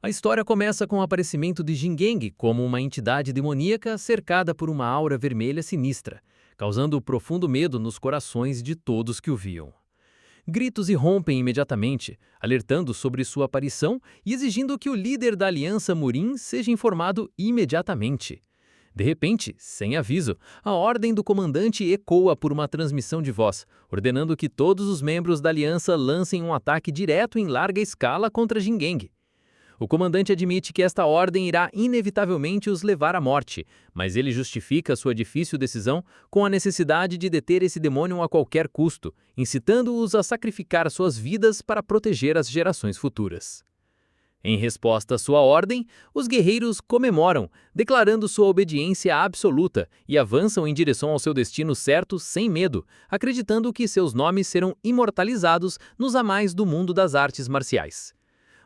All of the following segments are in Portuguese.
A história começa com o aparecimento de Jingeng como uma entidade demoníaca cercada por uma aura vermelha sinistra, causando profundo medo nos corações de todos que o viam. Gritos irrompem imediatamente, alertando sobre sua aparição e exigindo que o líder da Aliança Murim seja informado imediatamente. De repente, sem aviso, a ordem do comandante ecoa por uma transmissão de voz, ordenando que todos os membros da Aliança lancem um ataque direto em larga escala contra Jingeng. O comandante admite que esta ordem irá inevitavelmente os levar à morte, mas ele justifica sua difícil decisão com a necessidade de deter esse demônio a qualquer custo, incitando-os a sacrificar suas vidas para proteger as gerações futuras. Em resposta à sua ordem, os guerreiros comemoram, declarando sua obediência absoluta e avançam em direção ao seu destino certo sem medo, acreditando que seus nomes serão imortalizados nos anais do mundo das artes marciais.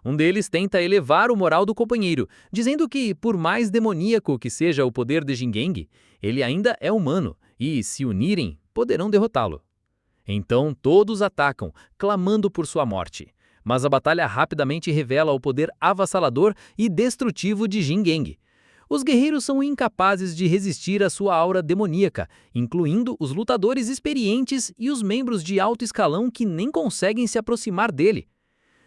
Um deles tenta elevar o moral do companheiro, dizendo que, por mais demoníaco que seja o poder de Jingeng, ele ainda é humano e, se unirem, poderão derrotá-lo. Então todos atacam, clamando por sua morte. Mas a batalha rapidamente revela o poder avassalador e destrutivo de Jingeng. Os guerreiros são incapazes de resistir à sua aura demoníaca, incluindo os lutadores experientes e os membros de alto escalão que nem conseguem se aproximar dele.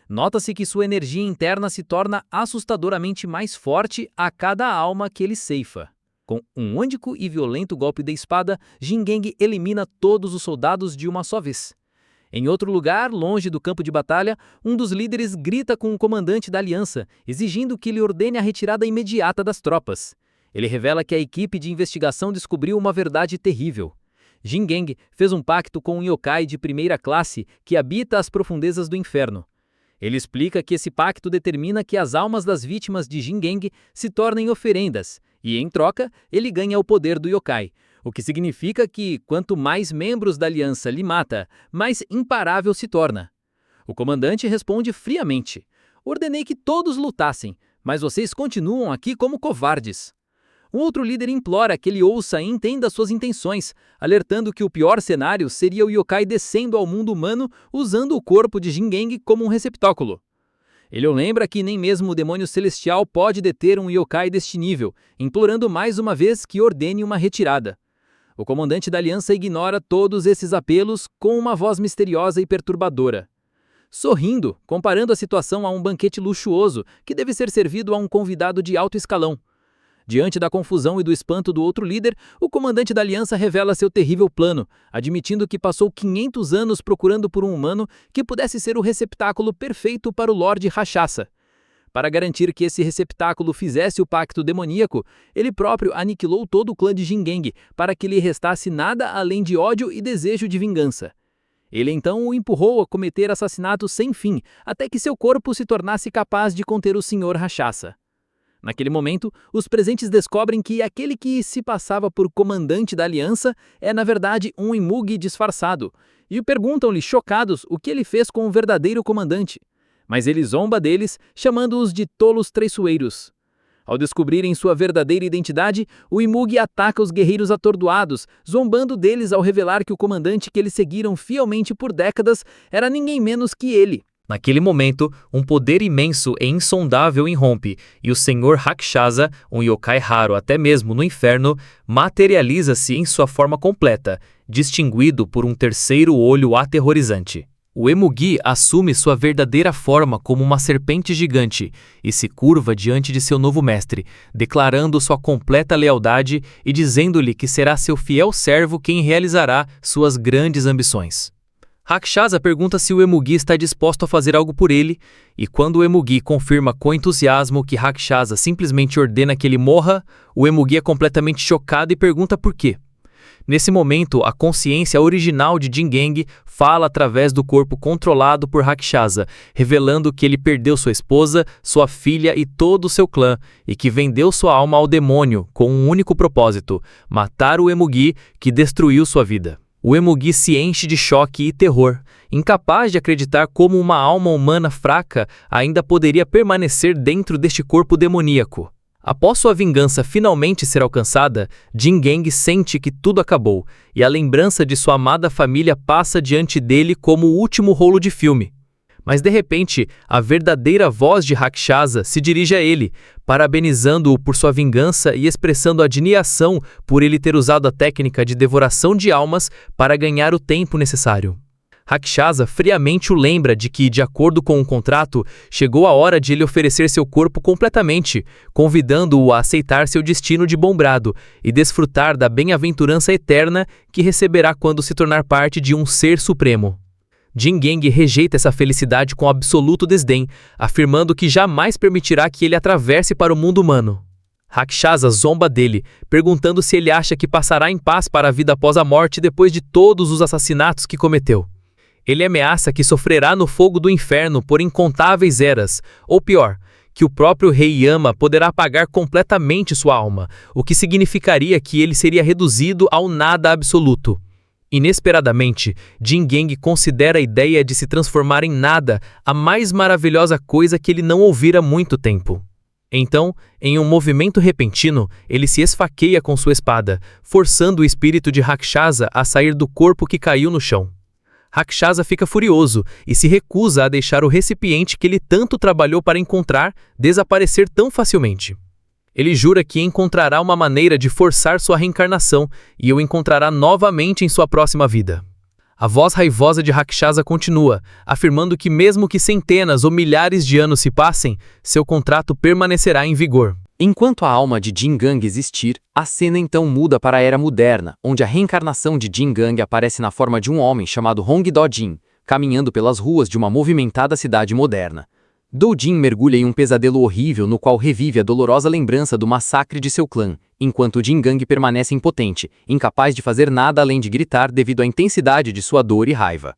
Nota-se que sua energia interna se torna assustadoramente mais forte a cada alma que ele ceifa. Com um único e violento golpe de espada, Jingeng elimina todos os soldados de uma só vez. Em outro lugar, longe do campo de batalha, um dos líderes grita com o comandante da aliança, exigindo que ele ordene a retirada imediata das tropas. Ele revela que a equipe de investigação descobriu uma verdade terrível. Jingeng fez um pacto com um yokai de primeira classe que habita as profundezas do inferno. Ele explica que esse pacto determina que as almas das vítimas de Jingeng se tornem oferendas, e, em troca, ele ganha o poder do yokai, o que significa que, quanto mais membros da aliança lhe mata, mais imparável se torna. O comandante responde friamente: "Ordenei que todos lutassem, mas vocês continuam aqui como covardes." Um outro líder implora que ele ouça e entenda suas intenções, alertando que o pior cenário seria o yokai descendo ao mundo humano usando o corpo de Jingeng como um receptáculo. Ele o lembra que nem mesmo o demônio celestial pode deter um yokai deste nível, implorando mais uma vez que ordene uma retirada. O comandante da aliança ignora todos esses apelos com uma voz misteriosa e perturbadora. Sorrindo, comparando a situação a um banquete luxuoso que deve ser servido a um convidado de alto escalão. Diante da confusão e do espanto do outro líder, o comandante da aliança revela seu terrível plano, admitindo que passou 500 anos procurando por um humano que pudesse ser o receptáculo perfeito para o Lorde Rakshasa. Para garantir que esse receptáculo fizesse o pacto demoníaco, ele próprio aniquilou todo o clã de Jingeng para que lhe restasse nada além de ódio e desejo de vingança. Ele então o empurrou a cometer assassinatos sem fim, até que seu corpo se tornasse capaz de conter o Sr. Rakshasa. Naquele momento, os presentes descobrem que aquele que se passava por comandante da aliança é, na verdade, um Imugi disfarçado, e perguntam-lhe, chocados, o que ele fez com o verdadeiro comandante. Mas ele zomba deles, chamando-os de tolos traiçoeiros. Ao descobrirem sua verdadeira identidade, o Imugi ataca os guerreiros atordoados, zombando deles ao revelar que o comandante que eles seguiram fielmente por décadas era ninguém menos que ele. Naquele momento, um poder imenso e insondável irrompe, e o Sr. Rakshasa, um yokai raro até mesmo no inferno, materializa-se em sua forma completa, distinguido por um terceiro olho aterrorizante. O Emugi assume sua verdadeira forma como uma serpente gigante e se curva diante de seu novo mestre, declarando sua completa lealdade e dizendo-lhe que será seu fiel servo quem realizará suas grandes ambições. Rakshasa pergunta se o Emugi está disposto a fazer algo por ele, e quando o Emugi confirma com entusiasmo que Rakshasa simplesmente ordena que ele morra, o Emugi é completamente chocado e pergunta por quê. Nesse momento, a consciência original de Jingeng fala através do corpo controlado por Rakshasa, revelando que ele perdeu sua esposa, sua filha e todo o seu clã, e que vendeu sua alma ao demônio com um único propósito: matar o Emugi que destruiu sua vida. O Emugi se enche de choque e terror, incapaz de acreditar como uma alma humana fraca ainda poderia permanecer dentro deste corpo demoníaco. Após sua vingança finalmente ser alcançada, Jingeng sente que tudo acabou, e a lembrança de sua amada família passa diante dele como o último rolo de filme. Mas de repente, a verdadeira voz de Rakshasa se dirige a ele, parabenizando-o por sua vingança e expressando admiração por ele ter usado a técnica de devoração de almas para ganhar o tempo necessário. Rakshasa friamente o lembra de que, de acordo com o contrato, chegou a hora de ele oferecer seu corpo completamente, convidando-o a aceitar seu destino de bom grado e desfrutar da bem-aventurança eterna que receberá quando se tornar parte de um ser supremo. Jingueng rejeita essa felicidade com absoluto desdém, afirmando que jamais permitirá que ele atravesse para o mundo humano. Rakshasa zomba dele, perguntando se ele acha que passará em paz para a vida após a morte depois de todos os assassinatos que cometeu. Ele ameaça que sofrerá no fogo do inferno por incontáveis eras, ou pior, que o próprio rei Yama poderá apagar completamente sua alma, o que significaria que ele seria reduzido ao nada absoluto. Inesperadamente, Jingueng considera a ideia de se transformar em nada a mais maravilhosa coisa que ele não ouvira há muito tempo. Então, em um movimento repentino, ele se esfaqueia com sua espada, forçando o espírito de Rakshasa a sair do corpo que caiu no chão. Rakshasa fica furioso e se recusa a deixar o recipiente que ele tanto trabalhou para encontrar desaparecer tão facilmente. Ele jura que encontrará uma maneira de forçar sua reencarnação e o encontrará novamente em sua próxima vida. A voz raivosa de Rakshasa continua, afirmando que mesmo que centenas ou milhares de anos se passem, seu contrato permanecerá em vigor. Enquanto a alma de Jingueng existir, a cena então muda para a Era Moderna, onde a reencarnação de Jingueng aparece na forma de um homem chamado Hong Do-jin, caminhando pelas ruas de uma movimentada cidade moderna. Do-jin mergulha em um pesadelo horrível no qual revive a dolorosa lembrança do massacre de seu clã, enquanto Jingueng permanece impotente, incapaz de fazer nada além de gritar devido à intensidade de sua dor e raiva.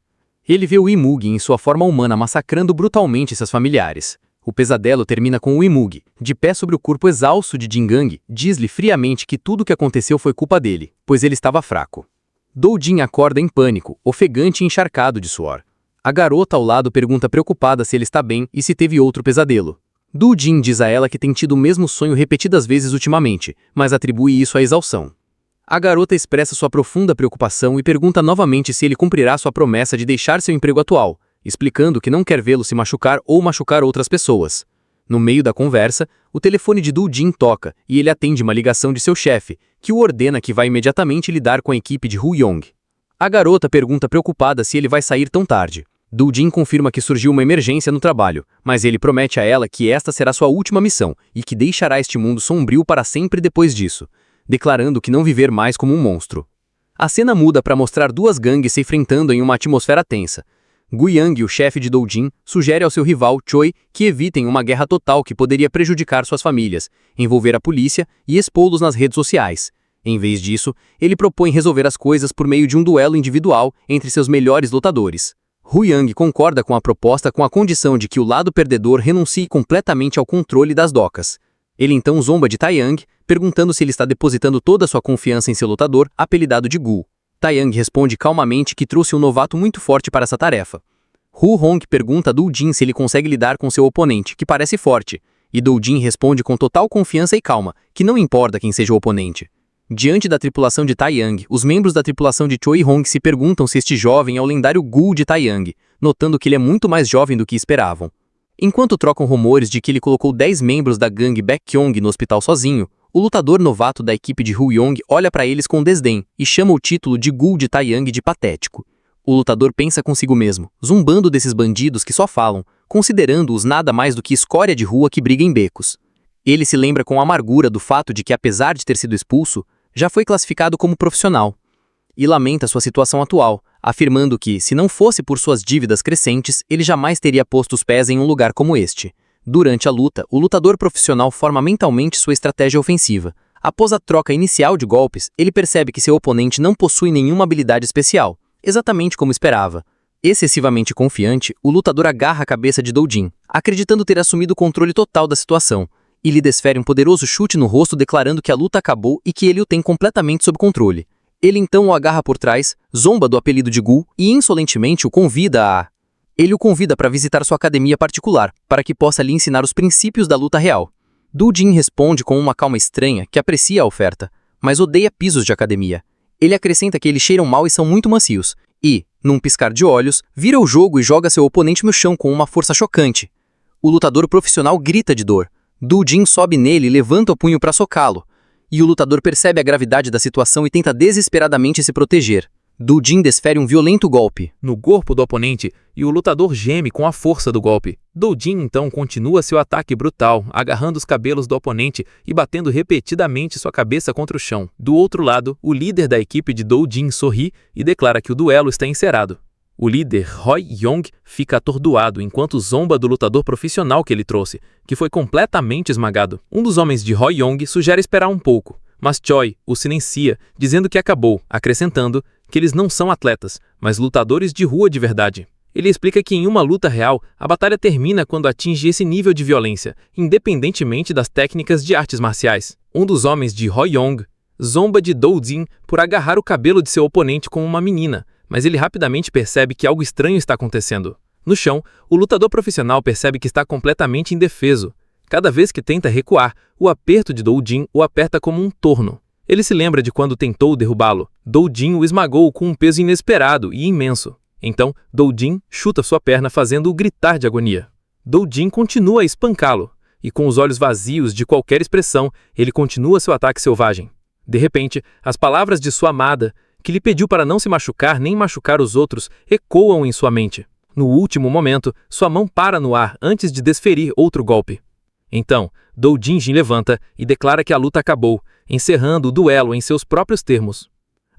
Ele vê o Imug em sua forma humana massacrando brutalmente seus familiares. O pesadelo termina com o Imug, de pé sobre o corpo exausto de Jingueng, diz-lhe friamente que tudo o que aconteceu foi culpa dele, pois ele estava fraco. Do-jin acorda em pânico, ofegante e encharcado de suor. A garota ao lado pergunta preocupada se ele está bem e se teve outro pesadelo. Do-jin diz a ela que tem tido o mesmo sonho repetidas vezes ultimamente, mas atribui isso à exaustão. A garota expressa sua profunda preocupação e pergunta novamente se ele cumprirá sua promessa de deixar seu emprego atual, explicando que não quer vê-lo se machucar ou machucar outras pessoas. No meio da conversa, o telefone de Do-jin toca e ele atende uma ligação de seu chefe, que o ordena que vai imediatamente lidar com a equipe de Hu-yong. A garota pergunta preocupada se ele vai sair tão tarde. Do-jin confirma que surgiu uma emergência no trabalho, mas ele promete a ela que esta será sua última missão e que deixará este mundo sombrio para sempre depois disso, declarando que não viver mais como um monstro. A cena muda para mostrar duas gangues se enfrentando em uma atmosfera tensa. Guiyang, o chefe de Do-jin, sugere ao seu rival, Choi, que evitem uma guerra total que poderia prejudicar suas famílias, envolver a polícia e expô-los nas redes sociais. Em vez disso, ele propõe resolver as coisas por meio de um duelo individual entre seus melhores lutadores. Huyang concorda com a proposta com a condição de que o lado perdedor renuncie completamente ao controle das docas. Ele então zomba de Taeyang, perguntando se ele está depositando toda a sua confiança em seu lutador, apelidado de Gu. Taeyang responde calmamente que trouxe um novato muito forte para essa tarefa. Hu Hong pergunta a Do-jin se ele consegue lidar com seu oponente, que parece forte, e Do-jin responde com total confiança e calma, que não importa quem seja o oponente. Diante da tripulação de Taeyang, os membros da tripulação de Choi Hong se perguntam se este jovem é o lendário Gu de Taeyang, notando que ele é muito mais jovem do que esperavam. Enquanto trocam rumores de que ele colocou 10 membros da gangue Baekhyong no hospital sozinho, o lutador novato da equipe de Hu-yong olha para eles com desdém e chama o título de Gu de Taeyang de patético. O lutador pensa consigo mesmo, zumbando desses bandidos que só falam, considerando-os nada mais do que escória de rua que briga em becos. Ele se lembra com amargura do fato de que, apesar de ter sido expulso, já foi classificado como profissional. E lamenta sua situação atual, afirmando que, se não fosse por suas dívidas crescentes, ele jamais teria posto os pés em um lugar como este. Durante a luta, o lutador profissional forma mentalmente sua estratégia ofensiva. Após a troca inicial de golpes, ele percebe que seu oponente não possui nenhuma habilidade especial, exatamente como esperava. Excessivamente confiante, o lutador agarra a cabeça de Do-jin, acreditando ter assumido o controle total da situação, e lhe desfere um poderoso chute no rosto declarando que a luta acabou e que ele o tem completamente sob controle. Ele então o agarra por trás, zomba do apelido de Gu e insolentemente o convida a... Ele o convida para visitar sua academia particular, para que possa lhe ensinar os princípios da luta real. Do-jin responde com uma calma estranha que aprecia a oferta, mas odeia pisos de academia. Ele acrescenta que eles cheiram mal e são muito macios, e, Num piscar de olhos, vira o jogo e joga seu oponente no chão com uma força chocante. O lutador profissional grita de dor. Do Jin sobe nele e levanta o punho para socá-lo. E o lutador percebe a gravidade da situação e tenta desesperadamente se proteger. Do Jin desfere um violento golpe no corpo do oponente e o lutador geme com a força do golpe. Do Jin então continua seu ataque brutal, agarrando os cabelos do oponente e batendo repetidamente sua cabeça contra o chão. Do outro lado, o líder da equipe de Do Jin sorri e declara que o duelo está encerrado. O líder, Roy Yong, fica atordoado enquanto zomba do lutador profissional que ele trouxe, que foi completamente esmagado. Um dos homens de Roy Yong sugere esperar um pouco, mas Choi o silencia, dizendo que acabou, acrescentando que eles não são atletas, mas lutadores de rua de verdade. Ele explica que em uma luta real, a batalha termina quando atinge esse nível de violência, independentemente das técnicas de artes marciais. Um dos homens de Roy Yong zomba de Do Jin por agarrar o cabelo de seu oponente como uma menina, mas ele rapidamente percebe que algo estranho está acontecendo. No chão, o lutador profissional percebe que está completamente indefeso. Cada vez que tenta recuar, o aperto de Do Jin o aperta como um torno. Ele se lembra de quando tentou derrubá-lo. Do Jin o esmagou com um peso inesperado e imenso. Então, Do Jin chuta sua perna fazendo-o gritar de agonia. Do Jin continua a espancá-lo, e com os olhos vazios de qualquer expressão, ele continua seu ataque selvagem. De repente, as palavras de sua amada, que lhe pediu para não se machucar nem machucar os outros, ecoam em sua mente. No último momento, sua mão para no ar antes de desferir outro golpe. Então, Do Jin levanta e declara que a luta acabou, encerrando o duelo em seus próprios termos.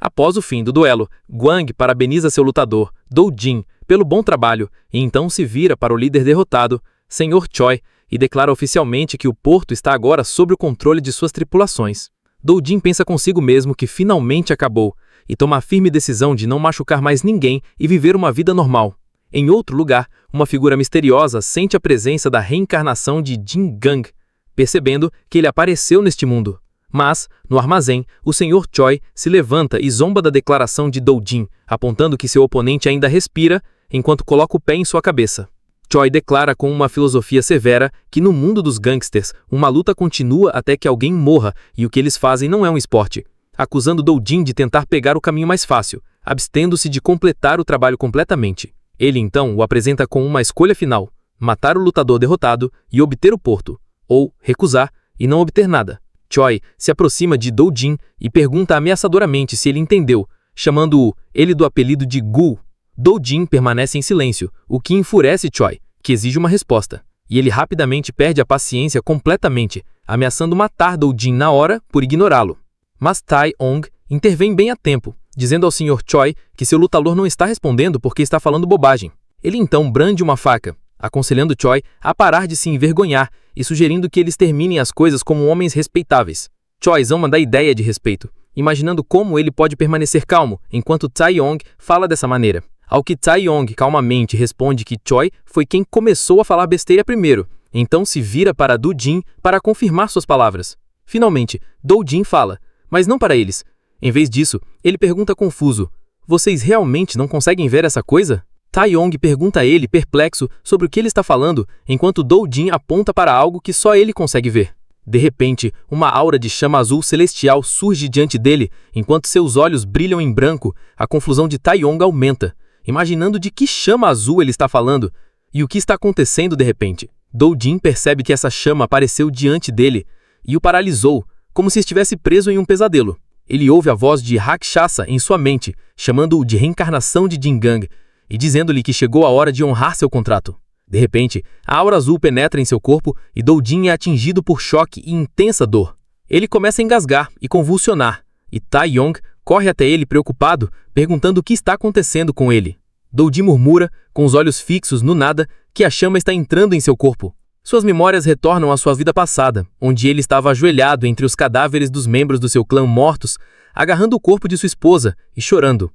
Após o fim do duelo, Guang parabeniza seu lutador, Do Jin, pelo bom trabalho e então se vira para o líder derrotado, Sr. Choi, e declara oficialmente que o porto está agora sob o controle de suas tripulações. Do Jin pensa consigo mesmo que finalmente acabou e toma a firme decisão de não machucar mais ninguém e viver uma vida normal. Em outro lugar, uma figura misteriosa sente a presença da reencarnação de Jin Gang, percebendo que ele apareceu neste mundo. Mas, no armazém, o Sr. Choi se levanta e zomba da declaração de Do Jin, apontando que seu oponente ainda respira enquanto coloca o pé em sua cabeça. Choi declara com uma filosofia severa que no mundo dos gangsters, uma luta continua até que alguém morra e o que eles fazem não é um esporte, acusando Do Jin de tentar pegar o caminho mais fácil, abstendo-se de completar o trabalho completamente. Ele então o apresenta com uma escolha final: matar o lutador derrotado e obter o porto, ou recusar e não obter nada. Choi se aproxima de Do Jin e pergunta ameaçadoramente se ele entendeu, chamando ele do apelido de Gu. Do Jin permanece em silêncio, o que enfurece Choi, que exige uma resposta, e ele rapidamente perde a paciência completamente, ameaçando matar Do Jin na hora por ignorá-lo. Mas Tai Ong intervém bem a tempo, dizendo ao Sr. Choi que seu lutador não está respondendo porque está falando bobagem. Ele então brande uma faca, aconselhando Choi a parar de se envergonhar e sugerindo que eles terminem as coisas como homens respeitáveis. Choi zomba da ideia de respeito, imaginando como ele pode permanecer calmo enquanto Tai Yong fala dessa maneira. Ao que Tai Yong calmamente responde que Choi foi quem começou a falar besteira primeiro, então se vira para Do Jin para confirmar suas palavras. Finalmente, Do Jin fala, mas não para eles. Em vez disso, ele pergunta confuso: "Vocês realmente não conseguem ver essa coisa?" Tai Yong pergunta a ele, perplexo, sobre o que ele está falando, enquanto Do Jin aponta para algo que só ele consegue ver. De repente, uma aura de chama azul celestial surge diante dele, enquanto seus olhos brilham em branco. A confusão de Tai Yong aumenta, imaginando de que chama azul ele está falando e o que está acontecendo de repente. Do Jin percebe que essa chama apareceu diante dele e o paralisou, como se estivesse preso em um pesadelo. Ele ouve a voz de Rakshasa em sua mente, chamando-o de reencarnação de Jin Gang, e dizendo-lhe que chegou a hora de honrar seu contrato. De repente, a aura azul penetra em seu corpo e Do Jin é atingido por choque e intensa dor. Ele começa a engasgar e convulsionar, e Tai Yong corre até ele preocupado, perguntando o que está acontecendo com ele. Do Jin murmura, com os olhos fixos no nada, que a chama está entrando em seu corpo. Suas memórias retornam à sua vida passada, onde ele estava ajoelhado entre os cadáveres dos membros do seu clã mortos, agarrando o corpo de sua esposa e chorando,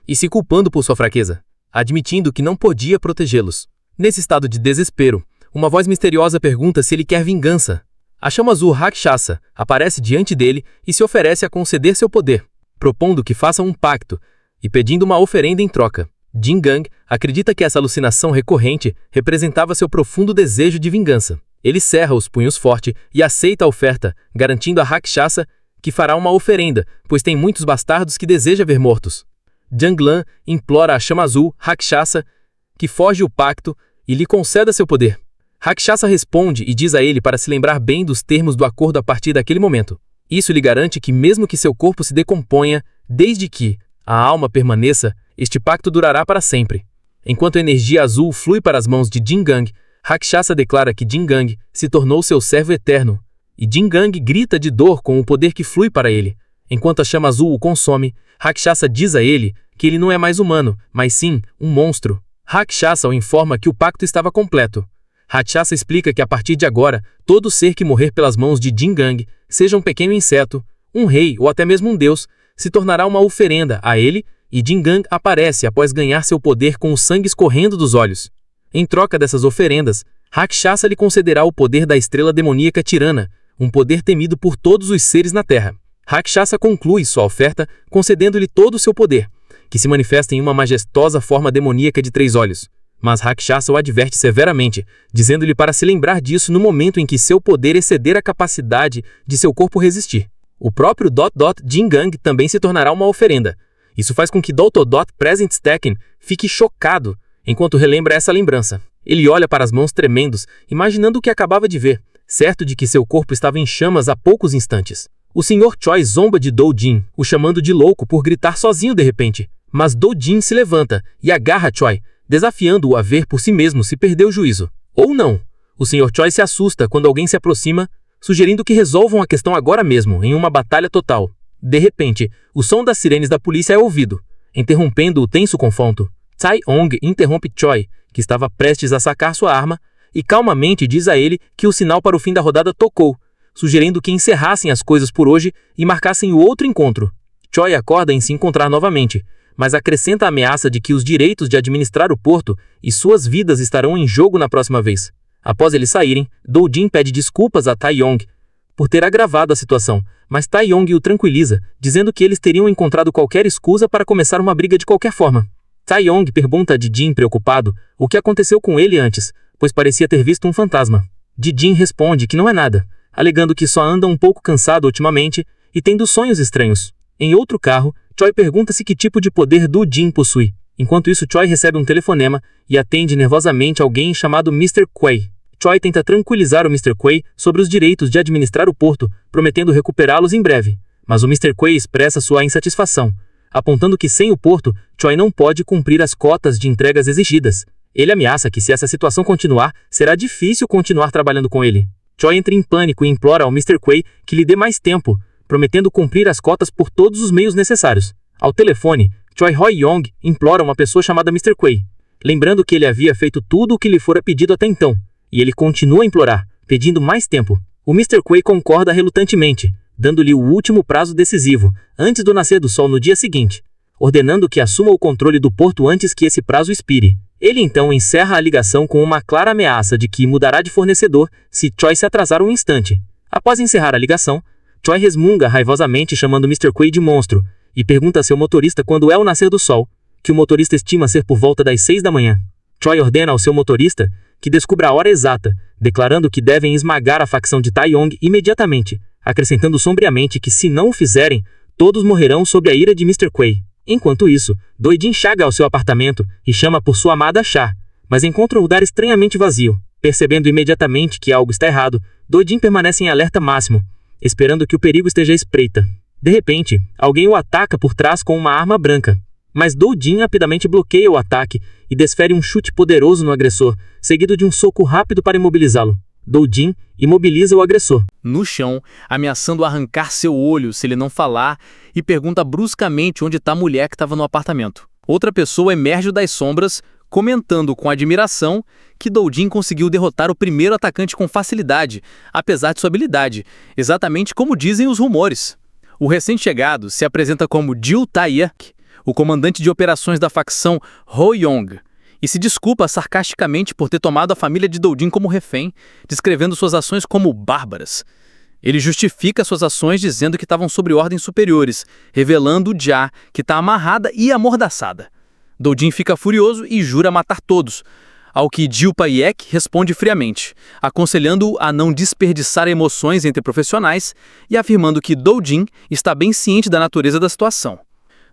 e se culpando por sua fraqueza, admitindo que não podia protegê-los. Nesse estado de desespero, uma voz misteriosa pergunta se ele quer vingança. A chama azul Rakshasa aparece diante dele e se oferece a conceder seu poder, propondo que façam um pacto e pedindo uma oferenda em troca. Jin Gang acredita que essa alucinação recorrente representava seu profundo desejo de vingança. Ele cerra os punhos forte e aceita a oferta, garantindo a Rakshasa que fará uma oferenda, pois tem muitos bastardos que deseja ver mortos. Janglan implora a Chama Azul, Rakshasa, que foge o pacto e lhe conceda seu poder. Rakshasa responde e diz a ele para se lembrar bem dos termos do acordo a partir daquele momento. Isso lhe garante que mesmo que seu corpo se decomponha, desde que a alma permaneça, este pacto durará para sempre. Enquanto a energia azul flui para as mãos de Jingang, Rakshasa declara que Jingang se tornou seu servo eterno, e Jingang grita de dor com o poder que flui para ele. Enquanto a chama azul o consome, Rakshasa diz a ele que ele não é mais humano, mas sim um monstro. Rakshasa o informa que o pacto estava completo. Rakshasa explica que a partir de agora, todo ser que morrer pelas mãos de Jingang, seja um pequeno inseto, um rei ou até mesmo um deus, se tornará uma oferenda a ele, e Jingang aparece após ganhar seu poder com o sangue escorrendo dos olhos. Em troca dessas oferendas, Rakshasa lhe concederá o poder da estrela demoníaca tirana, um poder temido por todos os seres na Terra. Rakshasa conclui sua oferta concedendo-lhe todo o seu poder, que se manifesta em uma majestosa forma demoníaca de 3 olhos. Mas Rakshasa o adverte severamente, dizendo-lhe para se lembrar disso no momento em que seu poder exceder a capacidade de seu corpo resistir. O próprio Jingang também se tornará uma oferenda. Isso faz com que Present Stekken fique chocado enquanto relembra essa lembrança. Ele olha para as mãos tremendos, imaginando o que acabava de ver, certo de que seu corpo estava em chamas há poucos instantes. O Sr. Choi zomba de Jin, o chamando de louco por gritar sozinho de repente. Mas Jin se levanta e agarra Choi, desafiando-o a ver por si mesmo se perdeu o juízo. Ou não. O Sr. Choi se assusta quando alguém se aproxima, sugerindo que resolvam a questão agora mesmo, em uma batalha total. De repente, o som das sirenes da polícia é ouvido, interrompendo o tenso confronto. Tae-ong interrompe Choi, que estava prestes a sacar sua arma, e calmamente diz a ele que o sinal para o fim da rodada tocou, sugerindo que encerrassem as coisas por hoje e marcassem o outro encontro. Choi acorda em se encontrar novamente, mas acrescenta a ameaça de que os direitos de administrar o porto e suas vidas estarão em jogo na próxima vez. Após eles saírem, Jin pede desculpas a Tae-yong por ter agravado a situação, mas Tae-yong o tranquiliza, dizendo que eles teriam encontrado qualquer escusa para começar uma briga de qualquer forma. Tae-yong pergunta a Jin preocupado o que aconteceu com ele antes, pois parecia ter visto um fantasma. Jin responde que não é nada, alegando que só anda um pouco cansado ultimamente e tendo sonhos estranhos. Em outro carro, Choi pergunta-se que tipo de poder Jin possui. Enquanto isso, Choi recebe um telefonema e atende nervosamente alguém chamado Mr. Quay. Choi tenta tranquilizar o Mr. Quay sobre os direitos de administrar o porto, prometendo recuperá-los em breve. Mas o Mr. Quay expressa sua insatisfação, apontando que sem o porto, Choi não pode cumprir as cotas de entregas exigidas. Ele ameaça que se essa situação continuar, será difícil continuar trabalhando com ele. Choi entra em pânico e implora ao Mr. Quay que lhe dê mais tempo, prometendo cumprir as cotas por todos os meios necessários. Ao telefone, Choi Hoi-yong implora uma pessoa chamada Mr. Quay, lembrando que ele havia feito tudo o que lhe fora pedido até então, e ele continua a implorar, pedindo mais tempo. O Mr. Quay concorda relutantemente, dando-lhe o último prazo decisivo, antes do nascer do sol no dia seguinte, ordenando que assuma o controle do porto antes que esse prazo expire. Ele então encerra a ligação com uma clara ameaça de que mudará de fornecedor se Choi se atrasar um instante. Após encerrar a ligação, Choi resmunga raivosamente chamando Mr. Quay de monstro e pergunta a seu motorista quando é o nascer do sol, que o motorista estima ser por volta das 6 da manhã. Choi ordena ao seu motorista que descubra a hora exata, declarando que devem esmagar a facção de Tae-yong imediatamente, acrescentando sombriamente que se não o fizerem, todos morrerão sob a ira de Mr. Quay. Enquanto isso, Jin chega ao seu apartamento e chama por sua amada Cha, mas encontra o lugar estranhamente vazio. Percebendo imediatamente que algo está errado, Jin permanece em alerta máximo, esperando que o perigo esteja à espreita. De repente, alguém o ataca por trás com uma arma branca. Mas Jin rapidamente bloqueia o ataque e desfere um chute poderoso no agressor, seguido de um soco rápido para imobilizá-lo. Jin imobiliza o agressor no chão, ameaçando arrancar seu olho se ele não falar, e pergunta bruscamente onde está a mulher que estava no apartamento. Outra pessoa emerge das sombras, comentando com admiração que Jin conseguiu derrotar o primeiro atacante com facilidade, apesar de sua habilidade, exatamente como dizem os rumores. O recém-chegado se apresenta como Jiu Tae-yak, o comandante de operações da facção Ho-yong, e se desculpa sarcasticamente por ter tomado a família de Jin como refém, descrevendo suas ações como bárbaras. Ele justifica suas ações dizendo que estavam sob ordens superiores, revelando Já, que está amarrada e amordaçada. Jin fica furioso e jura matar todos, ao que Jiu Tae-yak responde friamente, aconselhando-o a não desperdiçar emoções entre profissionais e afirmando que Jin está bem ciente da natureza da situação.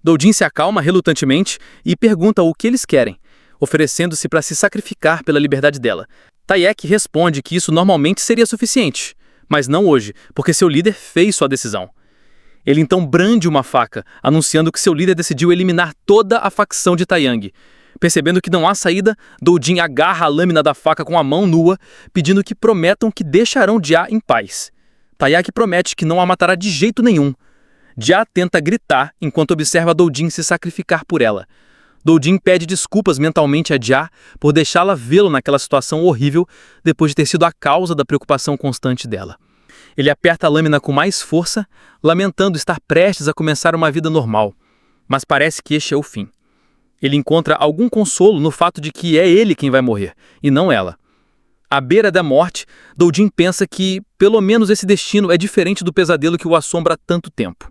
Doujin se acalma relutantemente e pergunta o que eles querem, oferecendo-se para se sacrificar pela liberdade dela. Taiyek responde que isso normalmente seria suficiente, mas não hoje, porque seu líder fez sua decisão. Ele então brande uma faca, anunciando que seu líder decidiu eliminar toda a facção de Taiyang. Percebendo que não há saída, Doujin agarra a lâmina da faca com a mão nua, pedindo que prometam que deixarão Jia em paz. Taiyang promete que não a matará de jeito nenhum. Jia tenta gritar enquanto observa Doujin se sacrificar por ela. Doujin pede desculpas mentalmente a Jia por deixá-la vê-lo naquela situação horrível depois de ter sido a causa da preocupação constante dela. Ele aperta a lâmina com mais força, lamentando estar prestes a começar uma vida normal. Mas parece que este é o fim. Ele encontra algum consolo no fato de que é ele quem vai morrer, e não ela. À beira da morte, Doujin pensa que, pelo menos esse destino é diferente do pesadelo que o assombra há tanto tempo.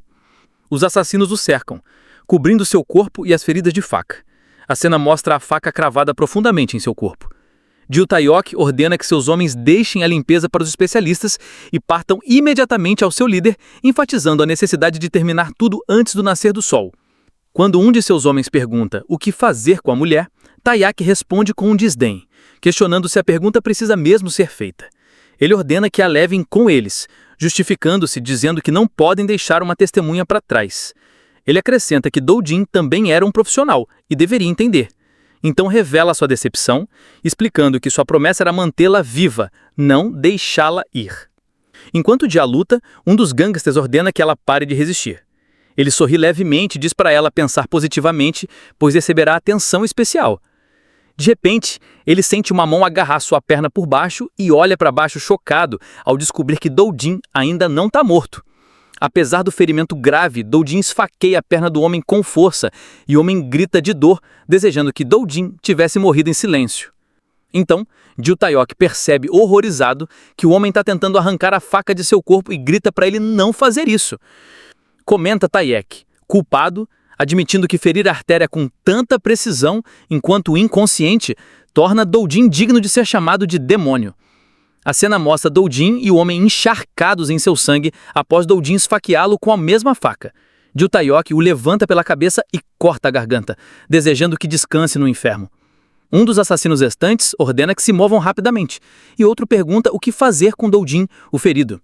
Os assassinos o cercam, cobrindo seu corpo e as feridas de faca. A cena mostra a faca cravada profundamente em seu corpo. Jiu Taiyok ordena que seus homens deixem a limpeza para os especialistas e partam imediatamente ao seu líder, enfatizando a necessidade de terminar tudo antes do nascer do sol. Quando um de seus homens pergunta o que fazer com a mulher, Taiyak responde com um desdém, questionando se a pergunta precisa mesmo ser feita. Ele ordena que a levem com eles, justificando-se dizendo que não podem deixar uma testemunha para trás. Ele acrescenta que Doujin também era um profissional e deveria entender. Então revela sua decepção, explicando que sua promessa era mantê-la viva, não deixá-la ir. Enquanto Jia luta, um dos gangsters ordena que ela pare de resistir. Ele sorri levemente e diz para ela pensar positivamente, pois receberá atenção especial. De repente, ele sente uma mão agarrar sua perna por baixo e olha para baixo chocado ao descobrir que Doujin ainda não está morto. Apesar do ferimento grave, Doujin esfaqueia a perna do homem com força e o homem grita de dor, desejando que Doujin tivesse morrido em silêncio. Então, Jiu Taiyok percebe horrorizado que o homem está tentando arrancar a faca de seu corpo e grita para ele não fazer isso. Comenta Taiyek, culpado, admitindo que ferir a artéria com tanta precisão, enquanto inconsciente, torna Doujin digno de ser chamado de demônio. A cena mostra Doujin e o homem encharcados em seu sangue após Doujin esfaqueá-lo com a mesma faca. Jiu Taiyok o levanta pela cabeça e corta a garganta, desejando que descanse no inferno. Um dos assassinos restantes ordena que se movam rapidamente, e outro pergunta o que fazer com Doujin, o ferido.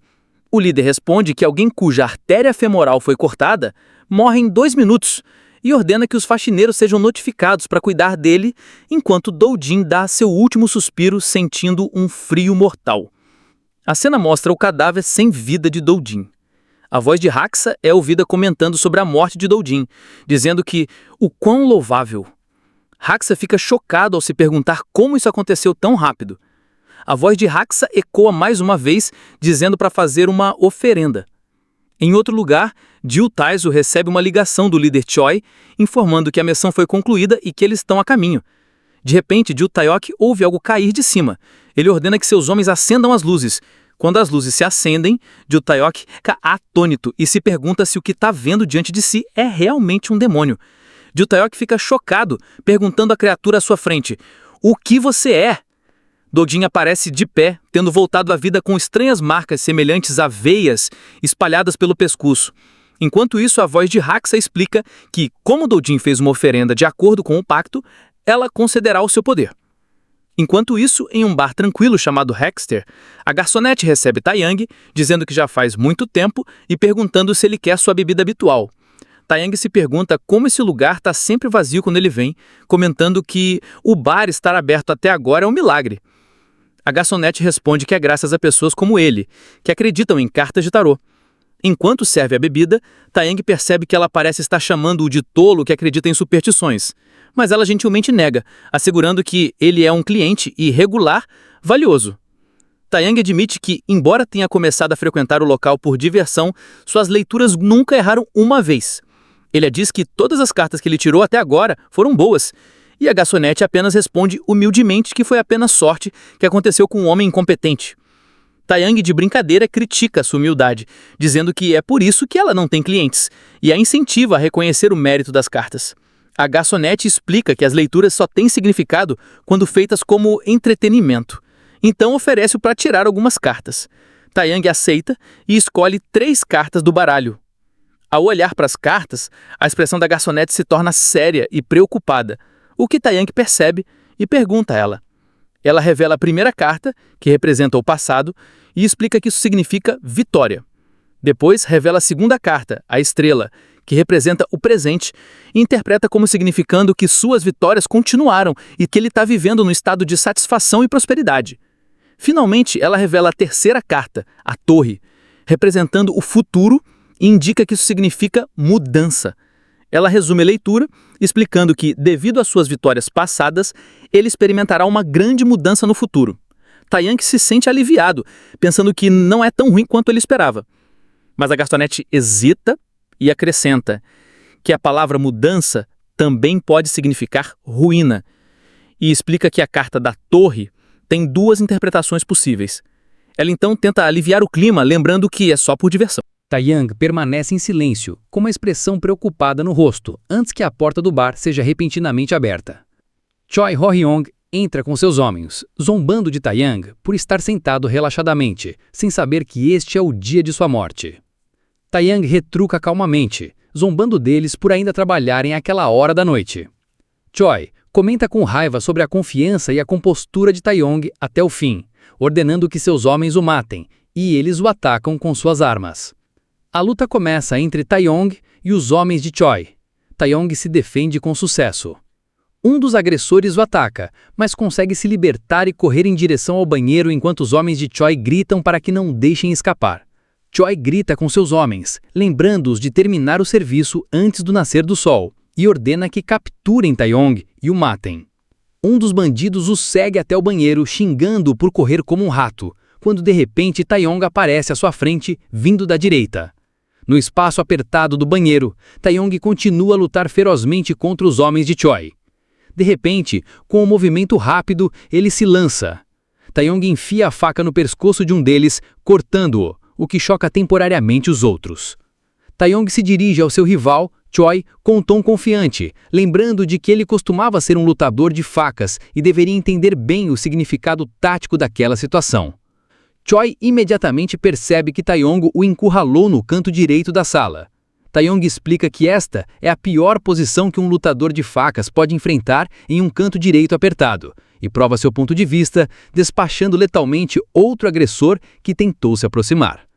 O líder responde que alguém cuja artéria femoral foi cortada morre em 2 minutos e ordena que os faxineiros sejam notificados para cuidar dele, enquanto Doujin dá seu último suspiro sentindo um frio mortal. A cena mostra o cadáver sem vida de Doujin. A voz de Haxa é ouvida comentando sobre a morte de Doujin, dizendo que o quão louvável. Haxa fica chocado ao se perguntar como isso aconteceu tão rápido. A voz de Haxa ecoa mais uma vez, dizendo para fazer uma oferenda. Em outro lugar, Jiu Taizu recebe uma ligação do líder Choi, informando que a missão foi concluída e que eles estão a caminho. De repente, Jiu Taiyok ouve algo cair de cima. Ele ordena que seus homens acendam as luzes. Quando as luzes se acendem, Jiu Taiyok fica atônito e se pergunta se o que está vendo diante de si é realmente um demônio. Jiu Taiyok fica chocado, perguntando à criatura à sua frente, "O que você é?" Doujin aparece de pé, tendo voltado à vida com estranhas marcas semelhantes a veias espalhadas pelo pescoço. Enquanto isso, a voz de Haxa explica que, como Doujin fez uma oferenda de acordo com o pacto, ela concederá o seu poder. Enquanto isso, em um bar tranquilo chamado Hexter, a garçonete recebe Taiyang, dizendo que já faz muito tempo e perguntando se ele quer sua bebida habitual. Taiyang se pergunta como esse lugar está sempre vazio quando ele vem, comentando que o bar estar aberto até agora é um milagre. A garçonete responde que é graças a pessoas como ele, que acreditam em cartas de tarô. Enquanto serve a bebida, Taiyang percebe que ela parece estar chamando-o de tolo que acredita em superstições, mas ela gentilmente nega, assegurando que ele é um cliente e regular, valioso. Taiyang admite que, embora tenha começado a frequentar o local por diversão, suas leituras nunca erraram uma vez. Ele diz que todas as cartas que ele tirou até agora foram boas, e a garçonete apenas responde humildemente que foi apenas sorte que aconteceu com um homem incompetente. Taiyang, de brincadeira, critica sua humildade, dizendo que é por isso que ela não tem clientes, e a incentiva a reconhecer o mérito das cartas. A garçonete explica que as leituras só têm significado quando feitas como entretenimento, então oferece para tirar algumas cartas. Taiyang aceita e escolhe 3 cartas do baralho. Ao olhar para as cartas, a expressão da garçonete se torna séria e preocupada, o que Taeyang percebe e pergunta a ela. Ela revela a primeira carta, que representa o passado, e explica que isso significa vitória. Depois, revela a segunda carta, a estrela, que representa o presente, e interpreta como significando que suas vitórias continuaram e que ele está vivendo num estado de satisfação e prosperidade. Finalmente, ela revela a terceira carta, a torre, representando o futuro e indica que isso significa mudança. Ela resume a leitura, explicando que, devido às suas vitórias passadas, ele experimentará uma grande mudança no futuro. Taeyang se sente aliviado, pensando que não é tão ruim quanto ele esperava. Mas a garçonete hesita e acrescenta que a palavra mudança também pode significar ruína, e explica que a carta da torre tem duas interpretações possíveis. Ela então tenta aliviar o clima, lembrando que é só por diversão. Taeyang permanece em silêncio, com uma expressão preocupada no rosto, antes que a porta do bar seja repentinamente aberta. Choi Ho-ryong entra com seus homens, zombando de Taeyang por estar sentado relaxadamente, sem saber que este é o dia de sua morte. Taeyang retruca calmamente, zombando deles por ainda trabalharem àquela hora da noite. Choi comenta com raiva sobre a confiança e a compostura de Taeyong até o fim, ordenando que seus homens o matem, e eles o atacam com suas armas. A luta começa entre Taeyong e os homens de Choi. Taeyong se defende com sucesso. Um dos agressores o ataca, mas consegue se libertar e correr em direção ao banheiro enquanto os homens de Choi gritam para que não deixem escapar. Choi grita com seus homens, lembrando-os de terminar o serviço antes do nascer do sol, e ordena que capturem Taeyong e o matem. Um dos bandidos o segue até o banheiro, xingando-o por correr como um rato, quando de repente Taeyong aparece à sua frente, vindo da direita. No espaço apertado do banheiro, Taeyong continua a lutar ferozmente contra os homens de Choi. De repente, com um movimento rápido, ele se lança. Taeyong enfia a faca no pescoço de um deles, cortando-o, o que choca temporariamente os outros. Taeyong se dirige ao seu rival, Choi, com um tom confiante, lembrando de que ele costumava ser um lutador de facas e deveria entender bem o significado tático daquela situação. Choi imediatamente percebe que Taeyong o encurralou no canto direito da sala. Taeyong explica que esta é a pior posição que um lutador de facas pode enfrentar em um canto direito apertado, e prova seu ponto de vista, despachando letalmente outro agressor que tentou se aproximar.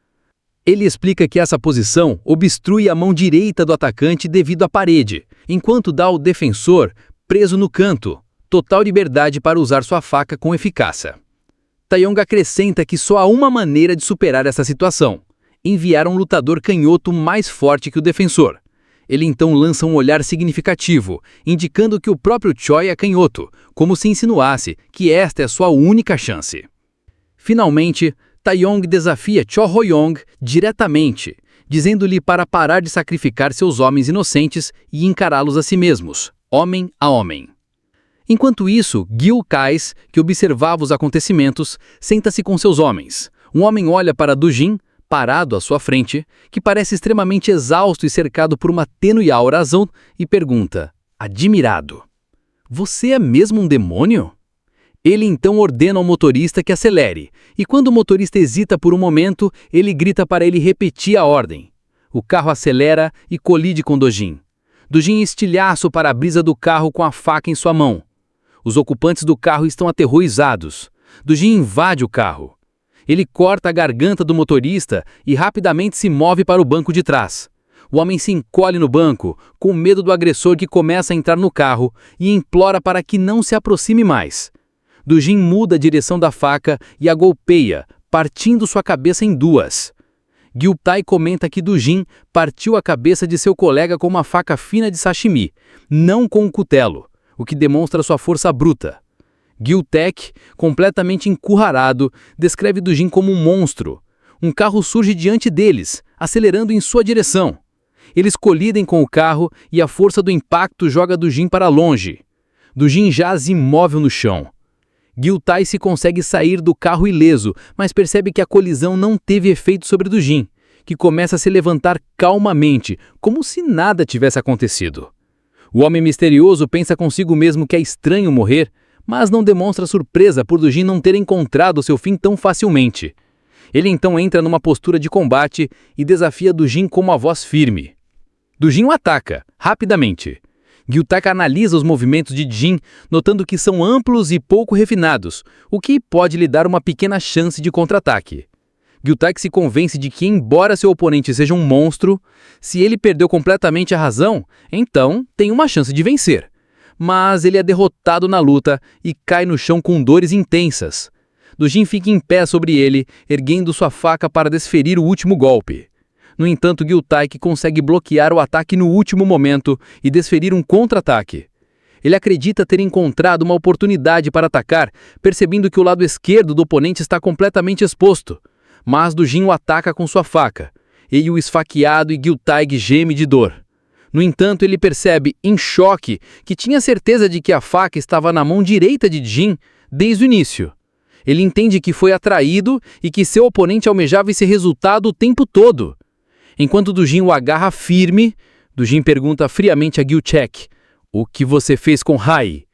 Ele explica que essa posição obstrui a mão direita do atacante devido à parede, enquanto dá ao defensor, preso no canto, total liberdade para usar sua faca com eficácia. Taeyong acrescenta que só há uma maneira de superar essa situação: enviar um lutador canhoto mais forte que o defensor. Ele então lança um olhar significativo, indicando que o próprio Choi é canhoto, como se insinuasse que esta é sua única chance. Finalmente, Taeyong desafia Cho Ho-ryong diretamente, dizendo-lhe para parar de sacrificar seus homens inocentes e encará-los a si mesmos, homem a homem. Enquanto isso, Gil Kais, que observava os acontecimentos, senta-se com seus homens. Um homem olha para Du Jin, parado à sua frente, que parece extremamente exausto e cercado por uma tênue aura azul, e pergunta, admirado: "Você é mesmo um demônio?" Ele então ordena ao motorista que acelere, e quando o motorista hesita por um momento, ele grita para ele repetir a ordem. O carro acelera e colide com Dojin. Dojin estilhaça o para-brisa do carro com a faca em sua mão. Os ocupantes do carro estão aterrorizados. Dojin invade o carro. Ele corta a garganta do motorista e rapidamente se move para o banco de trás. O homem se encolhe no banco, com medo do agressor que começa a entrar no carro, e implora para que não se aproxime mais. Dojin muda a direção da faca e a golpeia, partindo sua cabeça em duas. Gyultai comenta que Dojin partiu a cabeça de seu colega com uma faca fina de sashimi, não com um cutelo, o que demonstra sua força bruta. Gyultek, completamente encurralado, descreve Dojin como um monstro. Um carro surge diante deles, acelerando em sua direção. Eles colidem com o carro e a força do impacto joga Dojin para longe. Dojin jaz imóvel no chão. Gyultai se consegue sair do carro ileso, mas percebe que a colisão não teve efeito sobre Dojin, que começa a se levantar calmamente, como se nada tivesse acontecido. O homem misterioso pensa consigo mesmo que é estranho morrer, mas não demonstra surpresa por Dojin não ter encontrado seu fim tão facilmente. Ele então entra numa postura de combate e desafia Dojin com uma voz firme. Dojin o ataca, rapidamente. Gyutaka analisa os movimentos de Jin, notando que são amplos e pouco refinados, o que pode lhe dar uma pequena chance de contra-ataque. Gyutaka se convence de que, embora seu oponente seja um monstro, se ele perdeu completamente a razão, então tem uma chance de vencer. Mas ele é derrotado na luta e cai no chão com dores intensas. Dojin fica em pé sobre ele, erguendo sua faca para desferir o último golpe. No entanto, Gyutaka consegue bloquear o ataque no último momento e desferir um contra-ataque. Ele acredita ter encontrado uma oportunidade para atacar, percebendo que o lado esquerdo do oponente está completamente exposto. Mas Dojin o ataca com sua faca. Ele o esfaqueado e Gyutaka geme de dor. No entanto, ele percebe, em choque, que tinha certeza de que a faca estava na mão direita de Jin desde o início. Ele entende que foi atraído e que seu oponente almejava esse resultado o tempo todo. Enquanto Dojin o agarra firme, Dojin pergunta friamente a Gyutaka: "O que você fez com Hai?"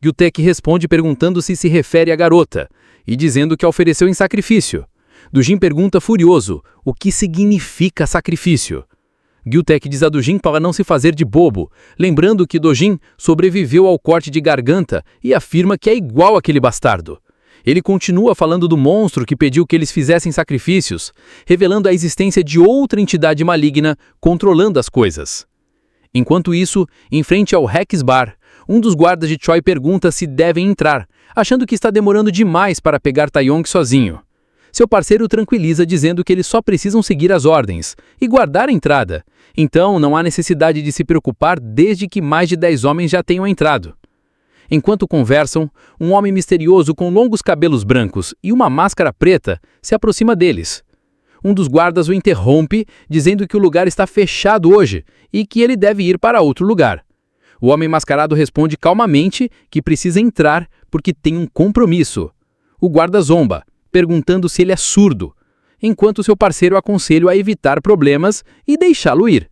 Gyutaka responde perguntando se refere à garota, e dizendo que a ofereceu em sacrifício. Dojin pergunta furioso: "O que significa sacrifício?" Gyutaka diz a Dojin para não se fazer de bobo, lembrando que Dojin sobreviveu ao corte de garganta e afirma que é igual àquele bastardo. Ele continua falando do monstro que pediu que eles fizessem sacrifícios, revelando a existência de outra entidade maligna controlando as coisas. Enquanto isso, em frente ao Rex Bar, um dos guardas de Choi pergunta se devem entrar, achando que está demorando demais para pegar Taeyong sozinho. Seu parceiro o tranquiliza dizendo que eles só precisam seguir as ordens e guardar a entrada, então não há necessidade de se preocupar desde que mais de 10 homens já tenham entrado. Enquanto conversam, um homem misterioso com longos cabelos brancos e uma máscara preta se aproxima deles. Um dos guardas o interrompe, dizendo que o lugar está fechado hoje e que ele deve ir para outro lugar. O homem mascarado responde calmamente que precisa entrar porque tem um compromisso. O guarda zomba, perguntando se ele é surdo, enquanto seu parceiro aconselha a evitar problemas e deixá-lo ir.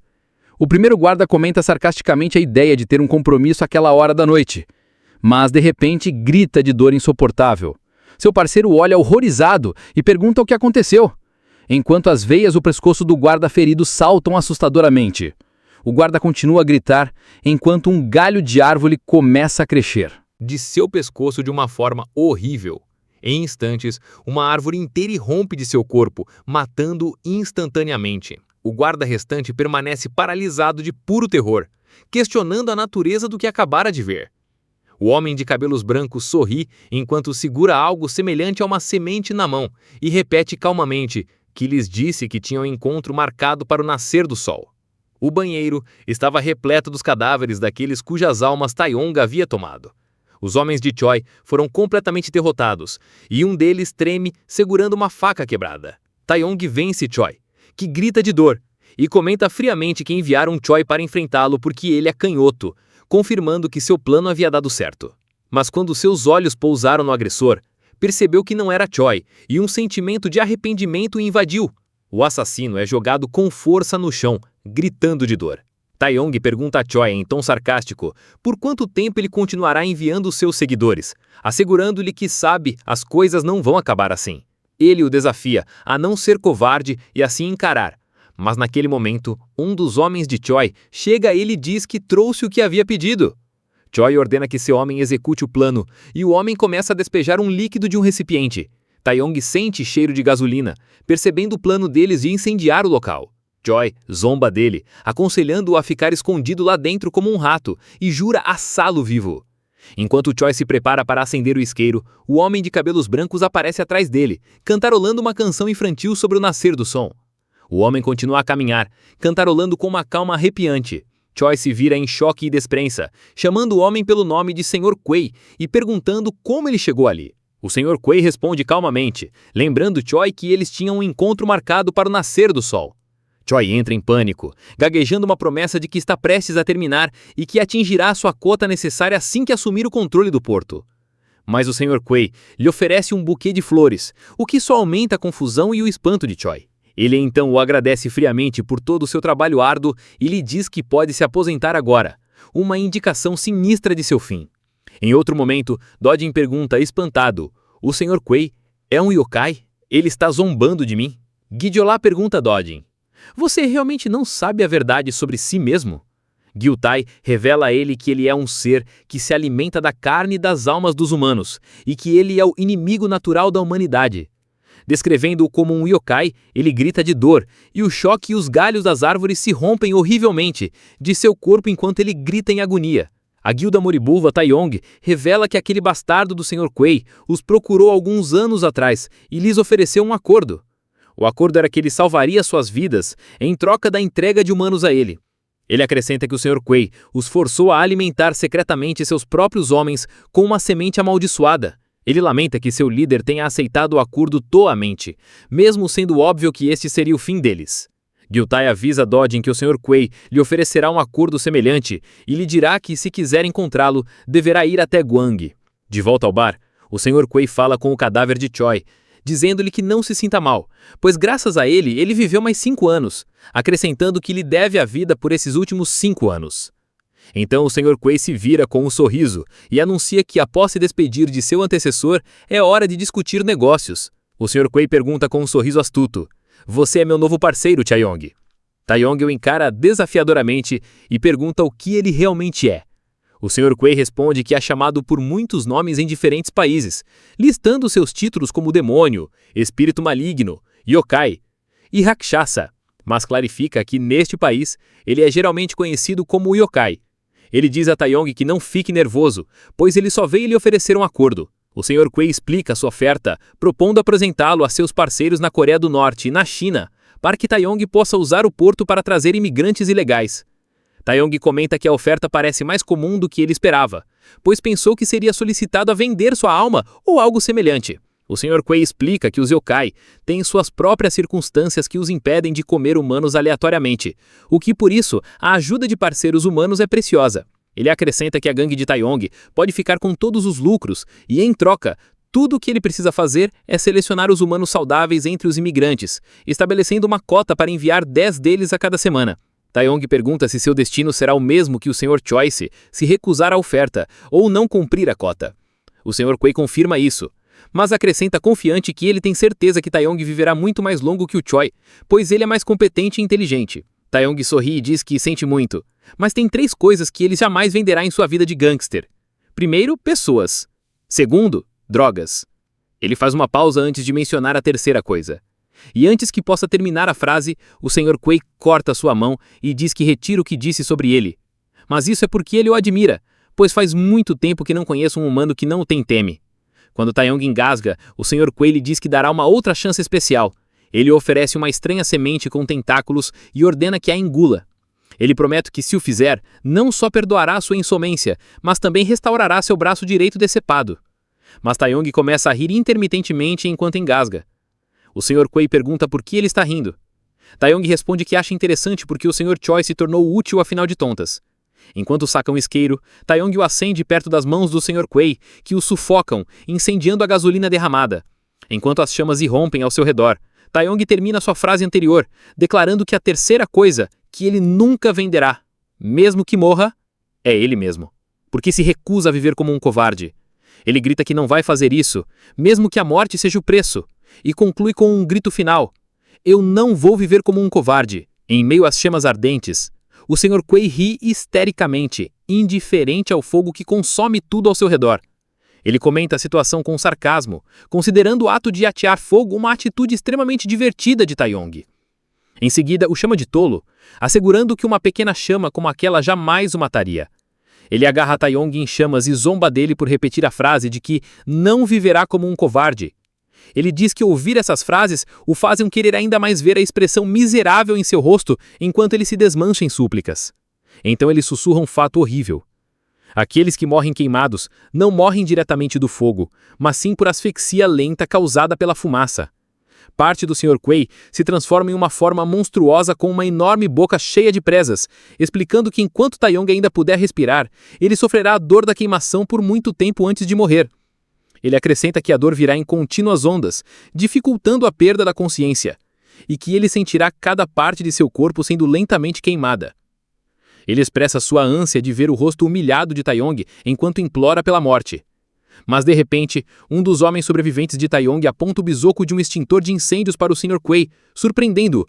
O primeiro guarda comenta sarcasticamente a ideia de ter um compromisso àquela hora da noite, mas de repente grita de dor insuportável. Seu parceiro olha horrorizado e pergunta o que aconteceu, enquanto as veias do pescoço do guarda ferido saltam assustadoramente. O guarda continua a gritar, enquanto um galho de árvore começa a crescer de seu pescoço de uma forma horrível. Em instantes, uma árvore inteira irrompe de seu corpo, matando-o instantaneamente. O guarda restante permanece paralisado de puro terror, questionando a natureza do que acabara de ver. O homem de cabelos brancos sorri enquanto segura algo semelhante a uma semente na mão e repete calmamente que lhes disse que tinha um encontro marcado para o nascer do sol. O banheiro estava repleto dos cadáveres daqueles cujas almas Taeyong havia tomado. Os homens de Choi foram completamente derrotados, e um deles treme segurando uma faca quebrada. Taeyong vence Choi, que grita de dor, e comenta friamente que enviaram Choi para enfrentá-lo porque ele é canhoto, confirmando que seu plano havia dado certo. Mas quando seus olhos pousaram no agressor, percebeu que não era Choi, e um sentimento de arrependimento o invadiu. O assassino é jogado com força no chão, gritando de dor. Taeyong pergunta a Choi em tom sarcástico por quanto tempo ele continuará enviando seus seguidores, assegurando-lhe que sabe as coisas não vão acabar assim. Ele o desafia a não ser covarde e assim encarar. Mas naquele momento, um dos homens de Choi chega a ele e diz que trouxe o que havia pedido. Choi ordena que seu homem execute o plano, e o homem começa a despejar um líquido de um recipiente. Taeyong sente cheiro de gasolina, percebendo o plano deles de incendiar o local. Choi zomba dele, aconselhando-o a ficar escondido lá dentro como um rato, e jura assá-lo vivo. Enquanto Choi se prepara para acender o isqueiro, o homem de cabelos brancos aparece atrás dele, cantarolando uma canção infantil sobre o nascer do som. O homem continua a caminhar, cantarolando com uma calma arrepiante. Choi se vira em choque e desprensa, chamando o homem pelo nome de Sr. Quay e perguntando como ele chegou ali. O Sr. Quay responde calmamente, lembrando Choi que eles tinham um encontro marcado para o nascer do sol. Choi entra em pânico, gaguejando uma promessa de que está prestes a terminar e que atingirá sua cota necessária assim que assumir o controle do porto. Mas o Sr. Quay lhe oferece um buquê de flores, o que só aumenta a confusão e o espanto de Choi. Ele então o agradece friamente por todo o seu trabalho árduo e lhe diz que pode se aposentar agora, uma indicação sinistra de seu fim. Em outro momento, Dojin pergunta espantado: "O Sr. Quay é um yokai? Ele está zombando de mim?" Guidiolá pergunta a Dojin: Você realmente não sabe a verdade sobre si mesmo? Giltai revela a ele que ele é um ser que se alimenta da carne e das almas dos humanos, e que ele é o inimigo natural da humanidade. Descrevendo-o como um yokai, ele grita de dor, e o choque e os galhos das árvores se rompem horrivelmente de seu corpo enquanto ele grita em agonia. A guilda moribulva Taeyong revela que aquele bastardo do Sr. Quay os procurou alguns anos atrás e lhes ofereceu um acordo. O acordo era que ele salvaria suas vidas em troca da entrega de humanos a ele. Ele acrescenta que o Sr. Quay os forçou a alimentar secretamente seus próprios homens com uma semente amaldiçoada. Ele lamenta que seu líder tenha aceitado o acordo toamente, mesmo sendo óbvio que este seria o fim deles. Giltai avisa Dodin que o Sr. Quay lhe oferecerá um acordo semelhante e lhe dirá que, se quiser encontrá-lo, deverá ir até Guang. De volta ao bar, o Sr. Quay fala com o cadáver de Choi, dizendo-lhe que não se sinta mal, pois graças a ele viveu mais 5 anos, acrescentando que lhe deve a vida por esses últimos 5 anos. Então o Sr. Quay se vira com um sorriso e anuncia que, após se despedir de seu antecessor, é hora de discutir negócios. O Sr. Quay pergunta com um sorriso astuto: "Você é meu novo parceiro, Taeyong?" Taeyong o encara desafiadoramente e pergunta o que ele realmente é. O Sr. Quay responde que é chamado por muitos nomes em diferentes países, listando seus títulos como demônio, espírito maligno, yokai e rakshasa, mas clarifica que neste país ele é geralmente conhecido como yokai. Ele diz a Taeyong que não fique nervoso, pois ele só veio lhe oferecer um acordo. O Sr. Quay explica sua oferta, propondo apresentá-lo a seus parceiros na Coreia do Norte e na China, para que Taeyong possa usar o porto para trazer imigrantes ilegais. Taeyong comenta que a oferta parece mais comum do que ele esperava, pois pensou que seria solicitado a vender sua alma ou algo semelhante. O Sr. Quay explica que os yokai têm suas próprias circunstâncias que os impedem de comer humanos aleatoriamente, o que por isso a ajuda de parceiros humanos é preciosa. Ele acrescenta que a gangue de Taeyong pode ficar com todos os lucros e, em troca, tudo o que ele precisa fazer é selecionar os humanos saudáveis entre os imigrantes, estabelecendo uma cota para enviar 10 deles a cada semana. Taeyong pergunta se seu destino será o mesmo que o Sr. Choice se recusar à oferta ou não cumprir a cota. O Sr. Quay confirma isso, mas acrescenta confiante que ele tem certeza que Taeyong viverá muito mais longo que o Choi, pois ele é mais competente e inteligente. Taeyong sorri e diz que sente muito, mas tem 3 coisas que ele jamais venderá em sua vida de gangster. Primeiro, pessoas. Segundo, drogas. Ele faz uma pausa antes de mencionar a terceira coisa. E antes que possa terminar a frase, o Sr. Quay corta sua mão e diz que retira o que disse sobre ele. Mas isso é porque ele o admira, pois faz muito tempo que não conhece um humano que não o tem teme. Quando Taeyong engasga, o Sr. Quay lhe diz que dará uma outra chance especial. Ele oferece uma estranha semente com tentáculos e ordena que a engula. Ele promete que, se o fizer, não só perdoará sua insomência, mas também restaurará seu braço direito decepado. Mas Taeyong começa a rir intermitentemente enquanto engasga. O Sr. Quay pergunta por que ele está rindo. Taeyong responde que acha interessante porque o Sr. Choi se tornou útil afinal de contas. Enquanto saca um isqueiro, Taeyong o acende perto das mãos do Sr. Quay, que o sufocam, incendiando a gasolina derramada. Enquanto as chamas irrompem ao seu redor, Taeyong termina sua frase anterior, declarando que a terceira coisa que ele nunca venderá, mesmo que morra, é ele mesmo, porque se recusa a viver como um covarde. Ele grita que não vai fazer isso, mesmo que a morte seja o preço, e conclui com um grito final: "Eu não vou viver como um covarde." Em meio às chamas ardentes, o Sr. Quay ri histericamente, indiferente ao fogo que consome tudo ao seu redor. Ele comenta a situação com sarcasmo, considerando o ato de atear fogo uma atitude extremamente divertida de Taeyong. Em seguida, o chama de tolo, assegurando que uma pequena chama como aquela jamais o mataria. Ele agarra Taeyong em chamas e zomba dele por repetir a frase de que não viverá como um covarde. Ele diz que ouvir essas frases o fazem querer ainda mais ver a expressão miserável em seu rosto enquanto ele se desmancha em súplicas. Então ele sussurra um fato horrível. Aqueles que morrem queimados não morrem diretamente do fogo, mas sim por asfixia lenta causada pela fumaça. Parte do Sr. Quay se transforma em uma forma monstruosa com uma enorme boca cheia de presas, explicando que enquanto Taeyong ainda puder respirar, ele sofrerá a dor da queimação por muito tempo antes de morrer. Ele acrescenta que a dor virá em contínuas ondas, dificultando a perda da consciência, e que ele sentirá cada parte de seu corpo sendo lentamente queimada. Ele expressa sua ânsia de ver o rosto humilhado de Taeyong enquanto implora pela morte. Mas de repente, um dos homens sobreviventes de Taeyong aponta o bisoco de um extintor de incêndios para o Sr. Quay, surpreendendo-o.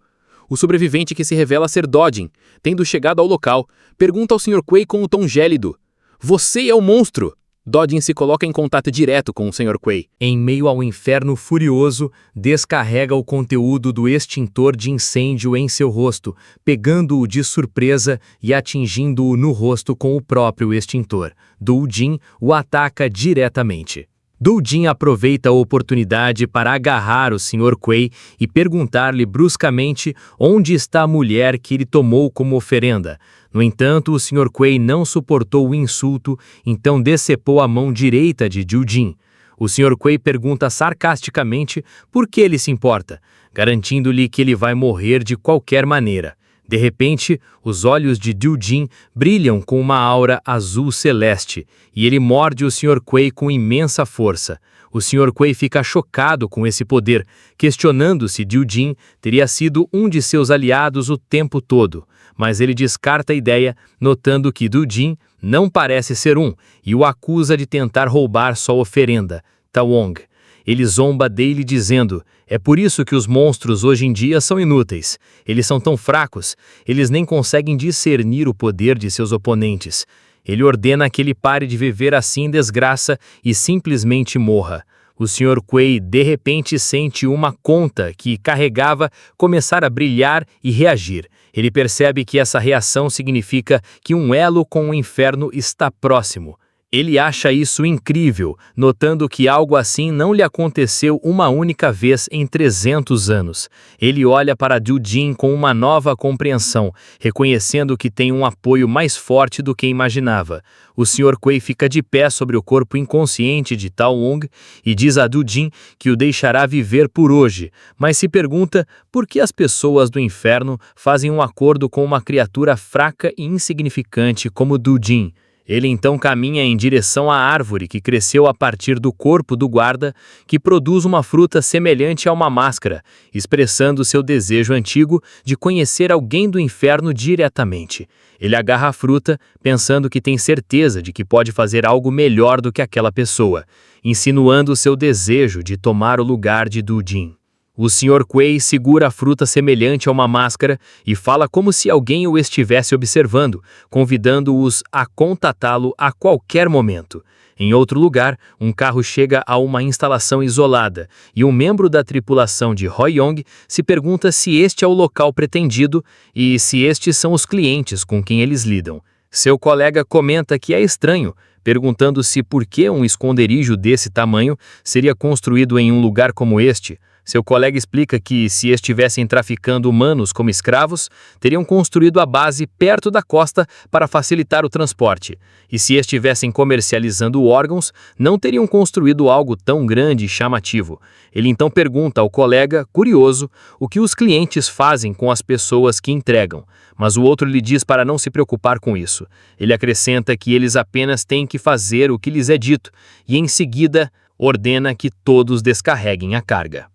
O sobrevivente que se revela ser Dodin, tendo chegado ao local, pergunta ao Sr. Quay com um tom gélido: "Você é o monstro?" Dodin se coloca em contato direto com o Sr. Quay. Em meio ao inferno furioso, descarrega o conteúdo do extintor de incêndio em seu rosto, pegando-o de surpresa e atingindo-o no rosto com o próprio extintor. Doujin o ataca diretamente. Doujin aproveita a oportunidade para agarrar o Sr. Quay e perguntar-lhe bruscamente onde está a mulher que ele tomou como oferenda. No entanto, o Sr. Quay não suportou o insulto, então decepou a mão direita de Doujin. O Sr. Quay pergunta sarcasticamente por que ele se importa, garantindo-lhe que ele vai morrer de qualquer maneira. De repente, os olhos de Doujin brilham com uma aura azul celeste, e ele morde o Sr. Quay com imensa força. O Sr. Quay fica chocado com esse poder, questionando se Doujin teria sido um de seus aliados o tempo todo. Mas ele descarta a ideia, notando que Doujin não parece ser um, e o acusa de tentar roubar sua oferenda, Tawong. Ele zomba dele dizendo: "É por isso que os monstros hoje em dia são inúteis. Eles são tão fracos, eles nem conseguem discernir o poder de seus oponentes." Ele ordena que ele pare de viver assim em desgraça e simplesmente morra. O Sr. Quay de repente sente uma conta que carregava começar a brilhar e reagir. Ele percebe que essa reação significa que um elo com o inferno está próximo. Ele acha isso incrível, notando que algo assim não lhe aconteceu uma única vez em 300 anos. Ele olha para Doujin com uma nova compreensão, reconhecendo que tem um apoio mais forte do que imaginava. O Sr. Quay fica de pé sobre o corpo inconsciente de Tawong e diz a Doujin que o deixará viver por hoje, mas se pergunta por que as pessoas do inferno fazem um acordo com uma criatura fraca e insignificante como Doujin. Ele então caminha em direção à árvore que cresceu a partir do corpo do guarda, que produz uma fruta semelhante a uma máscara, expressando seu desejo antigo de conhecer alguém do inferno diretamente. Ele agarra a fruta, pensando que tem certeza de que pode fazer algo melhor do que aquela pessoa, insinuando seu desejo de tomar o lugar de Doujin. O Sr. Quay segura a fruta semelhante a uma máscara e fala como se alguém o estivesse observando, convidando-os a contatá-lo a qualquer momento. Em outro lugar, um carro chega a uma instalação isolada e um membro da tripulação de Hoi-Yong se pergunta se este é o local pretendido e se estes são os clientes com quem eles lidam. Seu colega comenta que é estranho, perguntando se por que um esconderijo desse tamanho seria construído em um lugar como este. Seu colega explica que, se estivessem traficando humanos como escravos, teriam construído a base perto da costa para facilitar o transporte. E se estivessem comercializando órgãos, não teriam construído algo tão grande e chamativo. Ele então pergunta ao colega, curioso, o que os clientes fazem com as pessoas que entregam. Mas o outro lhe diz para não se preocupar com isso. Ele acrescenta que eles apenas têm que fazer o que lhes é dito, e em seguida ordena que todos descarreguem a carga.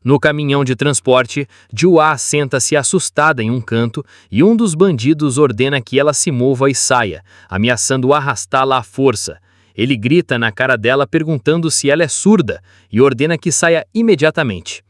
No caminhão de transporte, Jua senta-se assustada em um canto e um dos bandidos ordena que ela se mova e saia, ameaçando arrastá-la à força. Ele grita na cara dela perguntando se ela é surda e ordena que saia imediatamente.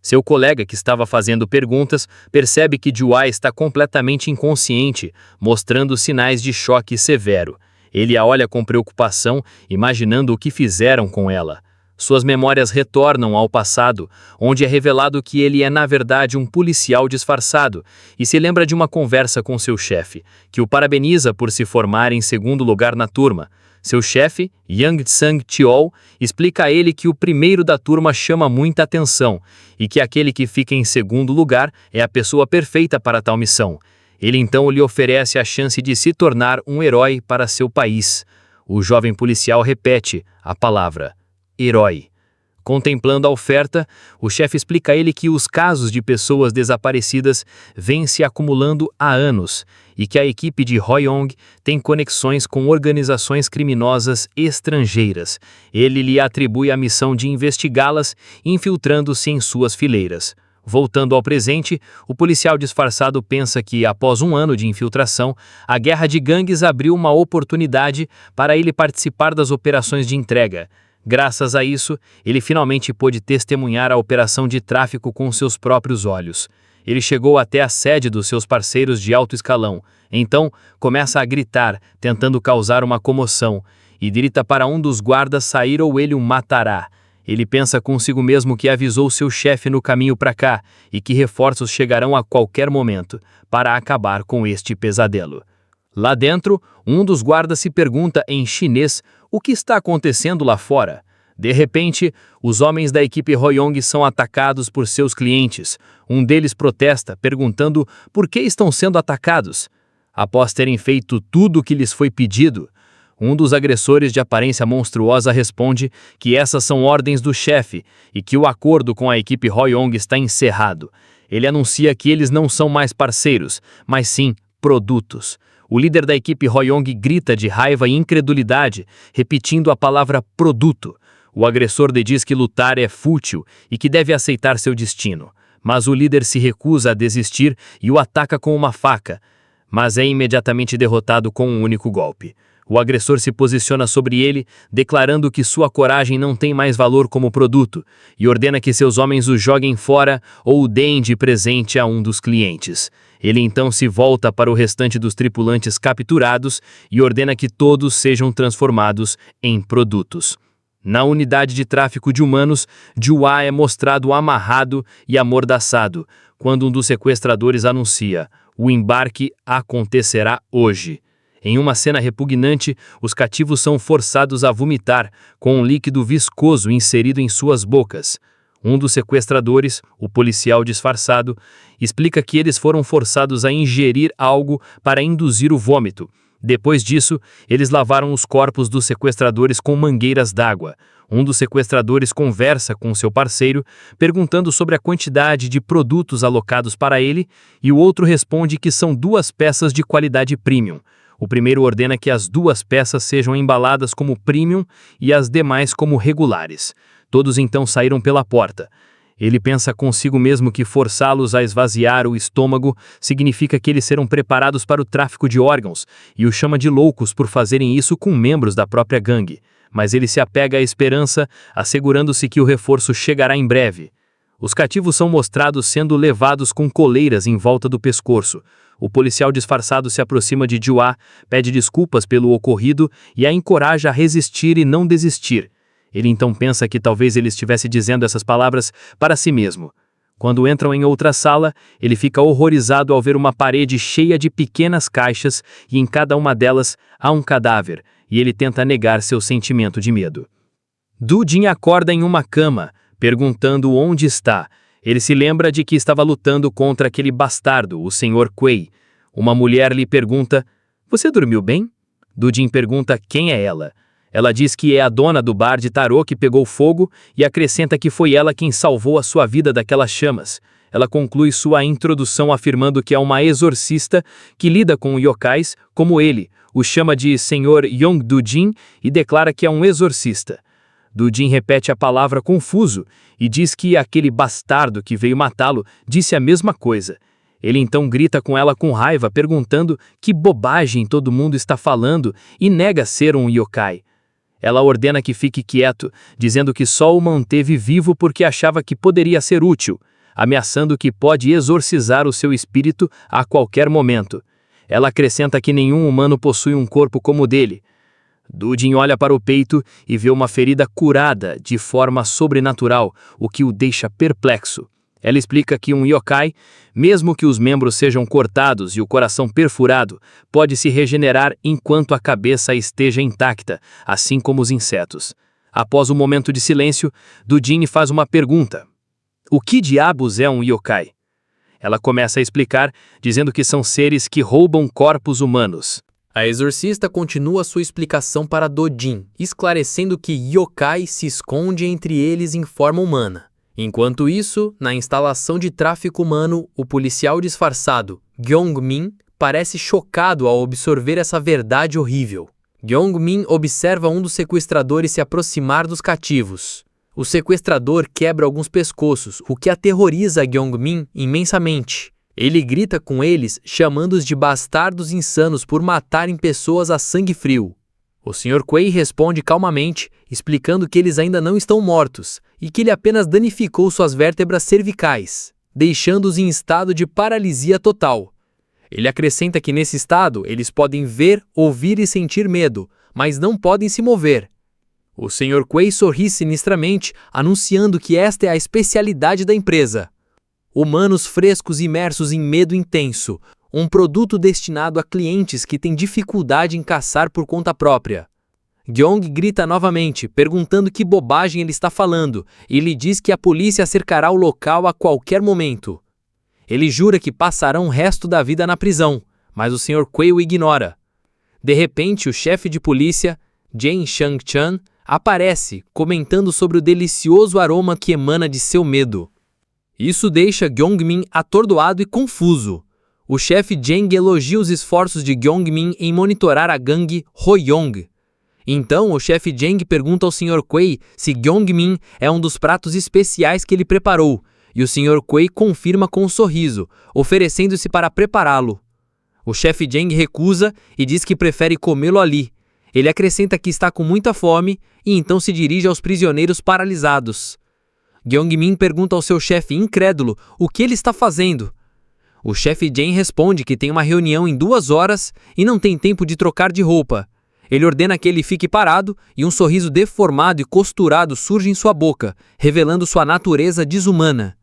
Seu colega, que estava fazendo perguntas, percebe que Jua está completamente inconsciente, mostrando sinais de choque severo. Ele a olha com preocupação, imaginando o que fizeram com ela. Suas memórias retornam ao passado, onde é revelado que ele é na verdade um policial disfarçado, e se lembra de uma conversa com seu chefe, que o parabeniza por se formar em segundo lugar na turma. Seu chefe, Yang Tsang-Cheol, explica a ele que o primeiro da turma chama muita atenção, e que aquele que fica em segundo lugar é a pessoa perfeita para tal missão. Ele então lhe oferece a chance de se tornar um herói para seu país. O jovem policial repete a palavra herói. Contemplando a oferta, o chefe explica a ele que os casos de pessoas desaparecidas vêm se acumulando há anos e que a equipe de Hoi-Yong tem conexões com organizações criminosas estrangeiras. Ele lhe atribui a missão de investigá-las, infiltrando-se em suas fileiras. Voltando ao presente, o policial disfarçado pensa que, após um ano de infiltração, a guerra de gangues abriu uma oportunidade para ele participar das operações de entrega. Graças a isso, ele finalmente pôde testemunhar a operação de tráfico com seus próprios olhos. Ele chegou até a sede dos seus parceiros de alto escalão. Então, começa a gritar, tentando causar uma comoção, e grita para um dos guardas sair ou ele o matará. Ele pensa consigo mesmo que avisou seu chefe no caminho para cá e que reforços chegarão a qualquer momento para acabar com este pesadelo. Lá dentro, um dos guardas se pergunta em chinês o que está acontecendo lá fora. De repente, os homens da equipe Hoyong são atacados por seus clientes. Um deles protesta, perguntando por que estão sendo atacados. Após terem feito tudo o que lhes foi pedido, um dos agressores de aparência monstruosa responde que essas são ordens do chefe e que o acordo com a equipe Hoyong está encerrado. Ele anuncia que eles não são mais parceiros, mas sim produtos. O líder da equipe Hoyong grita de raiva e incredulidade, repetindo a palavra produto. O agressor lhe diz que lutar é fútil e que deve aceitar seu destino. Mas o líder se recusa a desistir e o ataca com uma faca, mas é imediatamente derrotado com um único golpe. O agressor se posiciona sobre ele, declarando que sua coragem não tem mais valor como produto, e ordena que seus homens o joguem fora ou o deem de presente a um dos clientes. Ele então se volta para o restante dos tripulantes capturados e ordena que todos sejam transformados em produtos. Na unidade de tráfico de humanos, Jua é mostrado amarrado e amordaçado, quando um dos sequestradores anuncia: o embarque acontecerá hoje. Em uma cena repugnante, os cativos são forçados a vomitar, com um líquido viscoso inserido em suas bocas. Um dos sequestradores, o policial disfarçado, explica que eles foram forçados a ingerir algo para induzir o vômito. Depois disso, eles lavaram os corpos dos sequestradores com mangueiras d'água. Um dos sequestradores conversa com seu parceiro, perguntando sobre a quantidade de produtos alocados para ele, e o outro responde que são 2 peças de qualidade premium. O primeiro ordena que as 2 peças sejam embaladas como premium e as demais como regulares. Todos então saíram pela porta. Ele pensa consigo mesmo que forçá-los a esvaziar o estômago significa que eles serão preparados para o tráfico de órgãos e o chama de loucos por fazerem isso com membros da própria gangue. Mas ele se apega à esperança, assegurando-se que o reforço chegará em breve. Os cativos são mostrados sendo levados com coleiras em volta do pescoço. O policial disfarçado se aproxima de Jua, pede desculpas pelo ocorrido e a encoraja a resistir e não desistir. Ele então pensa que talvez ele estivesse dizendo essas palavras para si mesmo. Quando entram em outra sala, ele fica horrorizado ao ver uma parede cheia de pequenas caixas e em cada uma delas há um cadáver, e ele tenta negar seu sentimento de medo. Du Jin acorda em uma cama, perguntando onde está. Ele se lembra de que estava lutando contra aquele bastardo, o Sr. Kuei. Uma mulher lhe pergunta: "Você dormiu bem?" Du Jin pergunta quem é ela. Ela diz que é a dona do bar de tarô que pegou fogo e acrescenta que foi ela quem salvou a sua vida daquelas chamas. Ela conclui sua introdução afirmando que é uma exorcista que lida com yokais como ele, o chama de Sr. Yong Du Jin e declara que é um exorcista. Du Jin repete a palavra confuso e diz que aquele bastardo que veio matá-lo disse a mesma coisa. Ele então grita com ela com raiva, perguntando que bobagem todo mundo está falando e nega ser um yokai. Ela ordena que fique quieto, dizendo que só o manteve vivo porque achava que poderia ser útil, ameaçando que pode exorcizar o seu espírito a qualquer momento. Ela acrescenta que nenhum humano possui um corpo como o dele. Du Jin olha para o peito e vê uma ferida curada de forma sobrenatural, o que o deixa perplexo. Ela explica que um yokai, mesmo que os membros sejam cortados e o coração perfurado, pode se regenerar enquanto a cabeça esteja intacta, assim como os insetos. Após um momento de silêncio, Du Jin faz uma pergunta: "O que diabos é um yokai?" Ela começa a explicar, dizendo que são seres que roubam corpos humanos. A exorcista continua sua explicação para Do Jin, esclarecendo que yokai se esconde entre eles em forma humana. Enquanto isso, na instalação de tráfico humano, o policial disfarçado, Gyong-min, parece chocado ao absorver essa verdade horrível. Gyong-min observa um dos sequestradores se aproximar dos cativos. O sequestrador quebra alguns pescoços, o que aterroriza Gyong-min imensamente. Ele grita com eles, chamando-os de bastardos insanos por matarem pessoas a sangue frio. O Sr. Kuei responde calmamente, explicando que eles ainda não estão mortos e que ele apenas danificou suas vértebras cervicais. deixando-os em estado de paralisia total. Ele acrescenta que nesse estado eles podem ver, ouvir e sentir medo, mas não podem se mover. O Sr. Quay sorri sinistramente, anunciando que esta é a especialidade da empresa. Humanos frescos imersos em medo intenso, um produto destinado a clientes que têm dificuldade em caçar por conta própria. Gyong grita novamente, perguntando que bobagem ele está falando, e lhe diz que a polícia cercará o local a qualquer momento. Ele jura que passarão o resto da vida na prisão, mas o Sr. Quay o ignora. De repente, o chefe de polícia, Jane Chang-chan, aparece, comentando sobre o delicioso aroma que emana de seu medo. Isso deixa Gyong-min atordoado e confuso. O chefe Jang elogia os esforços de Gyong-min em monitorar a gangue Hoyong. Então, o chefe Jang pergunta ao Sr. Quay se Gyong-min é um dos pratos especiais que ele preparou, e o Sr. Quay confirma com um sorriso, oferecendo-se para prepará-lo. O chefe Jang recusa e diz que prefere comê-lo ali. Ele acrescenta que está com muita fome e então se dirige aos prisioneiros paralisados. Gyong-min pergunta ao seu chefe incrédulo o que ele está fazendo. O chefe Jang responde que tem uma reunião em 2 horas e não tem tempo de trocar de roupa. Ele ordena que ele fique parado e um sorriso deformado e costurado surge em sua boca, revelando sua natureza desumana.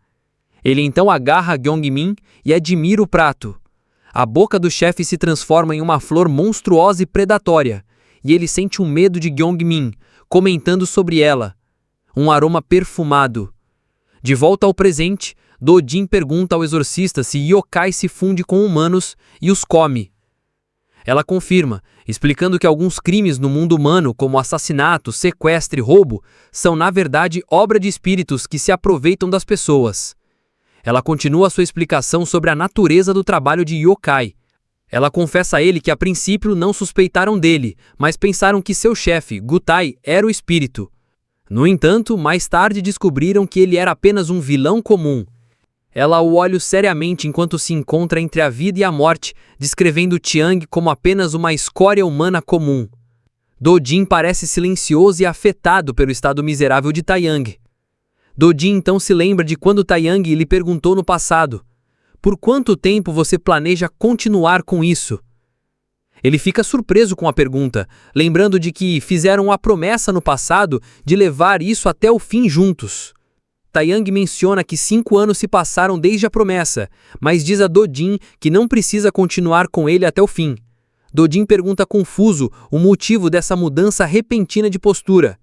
Ele então agarra Gyong-min e admira o prato. A boca do chefe se transforma em uma flor monstruosa e predatória, e ele sente um medo de Gyong-min, comentando sobre ela. Um aroma perfumado. De volta ao presente, Do-jin pergunta ao exorcista se yokai se funde com humanos e os come. Ela confirma, explicando que alguns crimes no mundo humano, como assassinato, sequestro e roubo, são na verdade obra de espíritos que se aproveitam das pessoas. Ela continua sua explicação sobre a natureza do trabalho de yokai. Ela confessa a ele que a princípio não suspeitaram dele, mas pensaram que seu chefe, Gutai, era o espírito. No entanto, mais tarde descobriram que ele era apenas um vilão comum. Ela o olha seriamente enquanto se encontra entre a vida e a morte, descrevendo Chiang como apenas uma escória humana comum. Do-jin parece silencioso e afetado pelo estado miserável de Taeyang. Do-jin então se lembra de quando Taeyang lhe perguntou no passado: "Por quanto tempo você planeja continuar com isso?" Ele fica surpreso com a pergunta, lembrando de que fizeram a promessa no passado de levar isso até o fim juntos. Taeyang menciona que 5 anos se passaram desde a promessa, mas diz a Do-jin que não precisa continuar com ele até o fim. Do-jin pergunta confuso o motivo dessa mudança repentina de postura.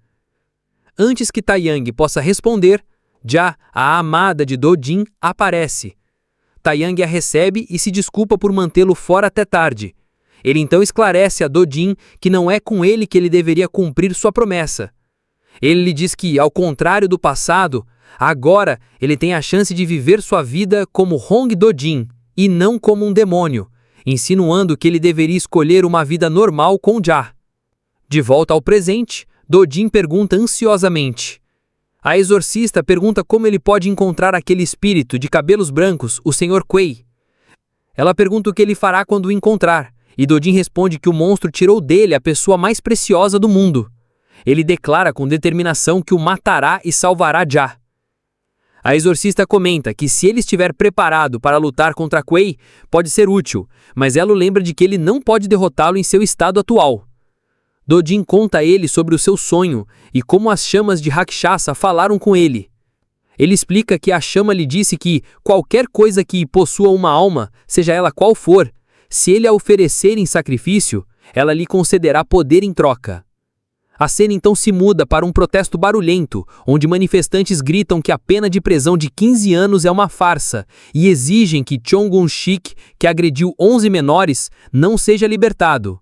Antes que Taeyang possa responder, Já, a amada de Do-jin, aparece. Taeyang a recebe e se desculpa por mantê-lo fora até tarde. Ele então esclarece a Do-jin que não é com ele que ele deveria cumprir sua promessa. Ele lhe diz que, ao contrário do passado, agora ele tem a chance de viver sua vida como Hong Do-jin e não como um demônio, insinuando que ele deveria escolher uma vida normal com Ja. De volta ao presente, Do-jin pergunta ansiosamente. A exorcista pergunta como ele pode encontrar aquele espírito de cabelos brancos, o Sr. Quay. Ela pergunta o que ele fará quando o encontrar, e Do-jin responde que o monstro tirou dele a pessoa mais preciosa do mundo. Ele declara com determinação que o matará e salvará Ja. A exorcista comenta que se ele estiver preparado para lutar contra Quay, pode ser útil, mas ela o lembra de que ele não pode derrotá-lo em seu estado atual. Do-jin conta a ele sobre o seu sonho e como as chamas de Rakshasa falaram com ele. Ele explica que a chama lhe disse que qualquer coisa que possua uma alma, seja ela qual for, se ele a oferecer em sacrifício, ela lhe concederá poder em troca. A cena então se muda para um protesto barulhento, onde manifestantes gritam que a pena de prisão de 15 anos é uma farsa e exigem que Chong-un-sik, que agrediu 11 menores, não seja libertado.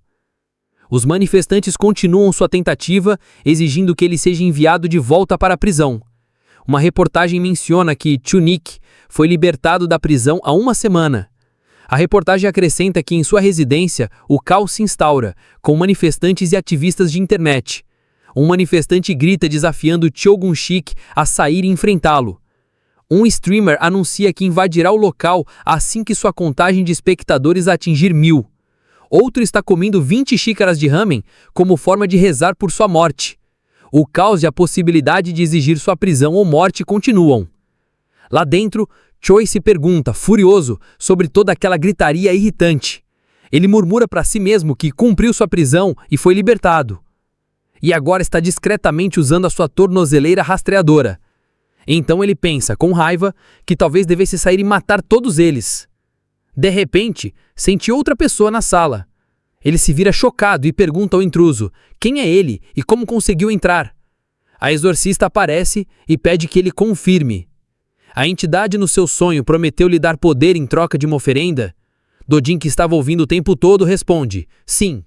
Os manifestantes continuam sua tentativa, exigindo que ele seja enviado de volta para a prisão. Uma reportagem menciona que Chunik foi libertado da prisão há 1 semana. A reportagem acrescenta que em sua residência o caos se instaura, com manifestantes e ativistas de internet. Um manifestante grita desafiando Chong-un-sik a sair e enfrentá-lo. Um streamer anuncia que invadirá o local assim que sua contagem de espectadores atingir 1000. Outro está comendo 20 xícaras de ramen como forma de rezar por sua morte. O caos e a possibilidade de exigir sua prisão ou morte continuam. Lá dentro, Choi se pergunta, furioso, sobre toda aquela gritaria irritante. Ele murmura para si mesmo que cumpriu sua prisão e foi libertado. E agora está discretamente usando a sua tornozeleira rastreadora. Então ele pensa, com raiva, que talvez devesse sair e matar todos eles. De repente, sente outra pessoa na sala. Ele se vira chocado e pergunta ao intruso quem é ele e como conseguiu entrar. A exorcista aparece e pede que ele confirme. A entidade no seu sonho prometeu lhe dar poder em troca de uma oferenda? Dojin, que estava ouvindo o tempo todo, responde, sim.